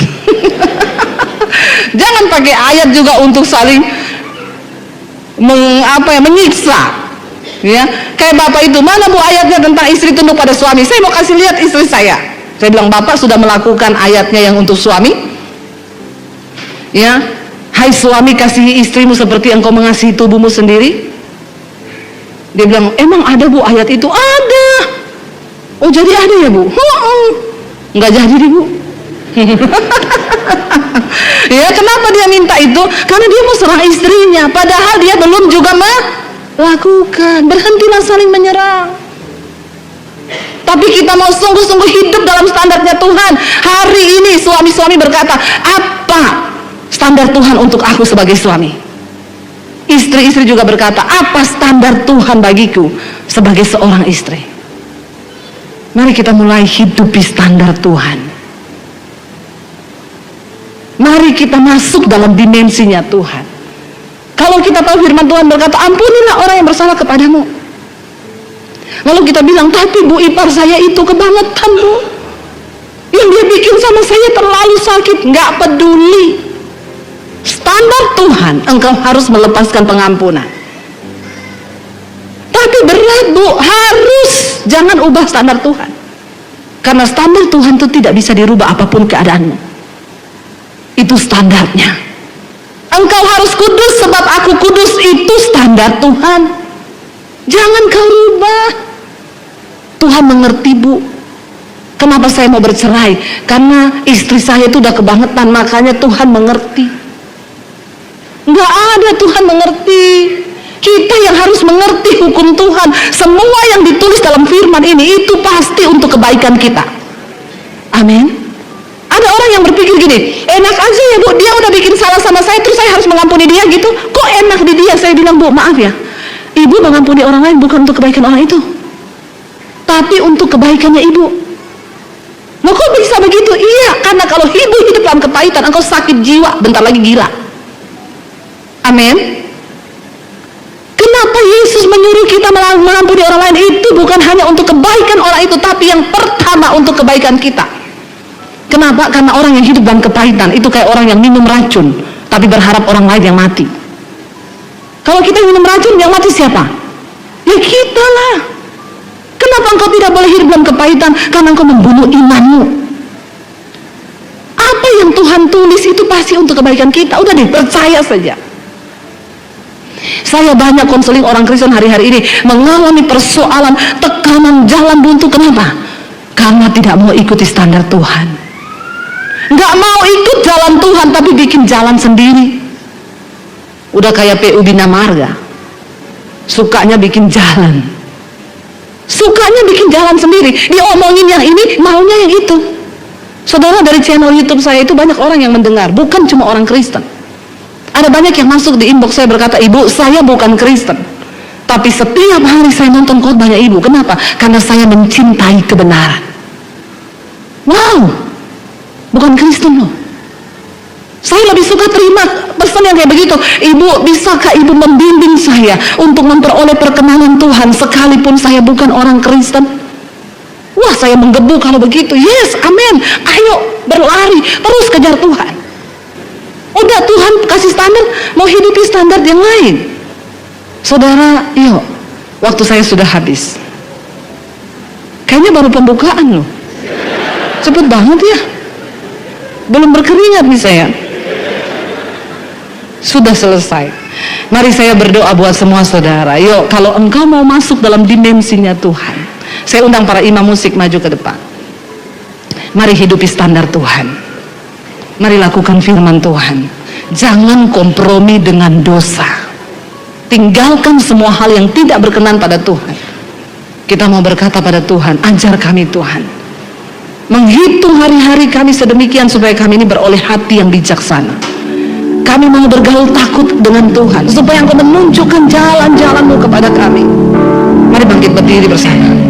Jangan pakai ayat juga untuk saling menyiksa. Ya, kayak bapak itu, mana Bu ayatnya tentang istri tunduk pada suami? Saya mau kasih lihat istri saya. Saya bilang, Bapak sudah melakukan ayatnya yang untuk suami? Ya, hai suami, kasihi istrimu seperti engkau mengasihi tubuhmu sendiri. Dia bilang, emang ada Bu ayat itu? Ada. Oh, jadi ada ya Bu? Nggak jadi deh Bu. Ya, kenapa dia minta itu? Karena dia mau serang istrinya, padahal dia belum juga melakukan. Berhentilah saling menyerang. Tapi kita mau sungguh-sungguh hidup dalam standarnya Tuhan. Hari ini suami-suami berkata, apa standar Tuhan untuk aku sebagai suami? Istri-istri juga berkata, apa standar Tuhan bagiku sebagai seorang istri? Mari kita mulai hidupi standar Tuhan. Mari kita masuk dalam dimensinya Tuhan. Kalau kita tahu firman Tuhan berkata, ampunilah orang yang bersalah kepadamu. Lalu kita bilang, tapi Bu, ipar saya itu kebangetan Bu. Yang dia bikin sama saya terlalu sakit. Nggak peduli. Standar Tuhan, engkau harus melepaskan pengampunan. Tapi berat Bu, harus. Jangan ubah standar Tuhan. Karena standar Tuhan itu tidak bisa dirubah apapun keadaanmu. Itu standarnya. Engkau harus kudus sebab aku kudus, itu standar Tuhan. Jangan kau rubah. Tuhan mengerti Bu. Kenapa saya mau bercerai? Karena istri saya itu udah kebangetan, makanya Tuhan mengerti. Nggak ada Tuhan mengerti. Kita yang harus mengerti hukum Tuhan. Semua yang ditulis dalam firman ini itu pasti untuk kebaikan kita. Amin. Ada orang yang berpikir gini, enak aja ya Bu, dia udah bikin salah sama saya, terus saya harus mengampuni dia gitu. Kok enak di dia? Saya bilang, Bu, maaf ya, Ibu mengampuni orang lain bukan untuk kebaikan orang itu, tapi untuk kebaikannya Ibu. Loh, kok bisa begitu? Iya, karena kalau Ibu hidup dalam kepahitan, engkau sakit jiwa, bentar lagi gila. Amin. Kenapa Yesus menyuruh kita mengampuni orang lain? Itu bukan hanya untuk kebaikan orang itu, tapi yang pertama untuk kebaikan kita. Kenapa? Karena orang yang hidup dalam kepahitan itu kayak orang yang minum racun, tapi berharap orang lain yang mati. Kalau kita minum racun, yang mati siapa? Ya kita lah. Kenapa engkau tidak boleh hidup dalam kepahitan? Karena engkau membunuh imanmu. Apa yang Tuhan tulis itu pasti untuk kebaikan kita. Udah deh, percaya saja. Saya banyak konseling orang Kristen hari-hari ini mengalami persoalan, tekanan, jalan buntu. Kenapa? Karena tidak mau ikuti standar Tuhan. Nggak mau ikut jalan Tuhan, tapi bikin jalan sendiri. Udah kayak PU Bina Marga, sukanya bikin jalan, sukanya bikin jalan sendiri. Diomongin yang ini, maunya yang itu. Saudara, dari channel YouTube saya itu banyak orang yang mendengar, bukan cuma orang Kristen. Ada banyak yang masuk di inbox saya berkata, Ibu, saya bukan Kristen, tapi setiap hari saya nonton khotbahnya Ibu. Kenapa? Karena saya mencintai kebenaran. Wow, bukan Kristen loh. Saya lebih suka terima pesan yang kayak begitu. Ibu, bisakah Ibu membimbing saya untuk memperoleh perkenanan Tuhan sekalipun saya bukan orang Kristen? Wah, saya menggebu kalau begitu. Yes, amin. Ayo berlari, terus kejar Tuhan. Udah, Tuhan kasih standar, mau hidupi standar yang lain. Saudara, yuk, waktu saya sudah habis. Kayaknya baru pembukaan loh. Cepet banget ya. Belum berkeringat nih saya. Sudah selesai. Mari saya berdoa buat semua saudara. Yuk, kalau engkau mau masuk dalam dimensinya Tuhan, saya undang para imam musik maju ke depan. Mari hidupi standar Tuhan. Mari lakukan firman Tuhan. Jangan kompromi dengan dosa. Tinggalkan semua hal yang tidak berkenan pada Tuhan. Kita mau berkata pada Tuhan, ajar kami Tuhan, menghitung hari-hari kami sedemikian supaya kami ini beroleh hati yang bijaksana. Kami mau bergaul takut dengan Tuhan supaya Engkau menunjukkan jalan-jalan-Mu kepada kami. Mari bangkit berdiri bersama.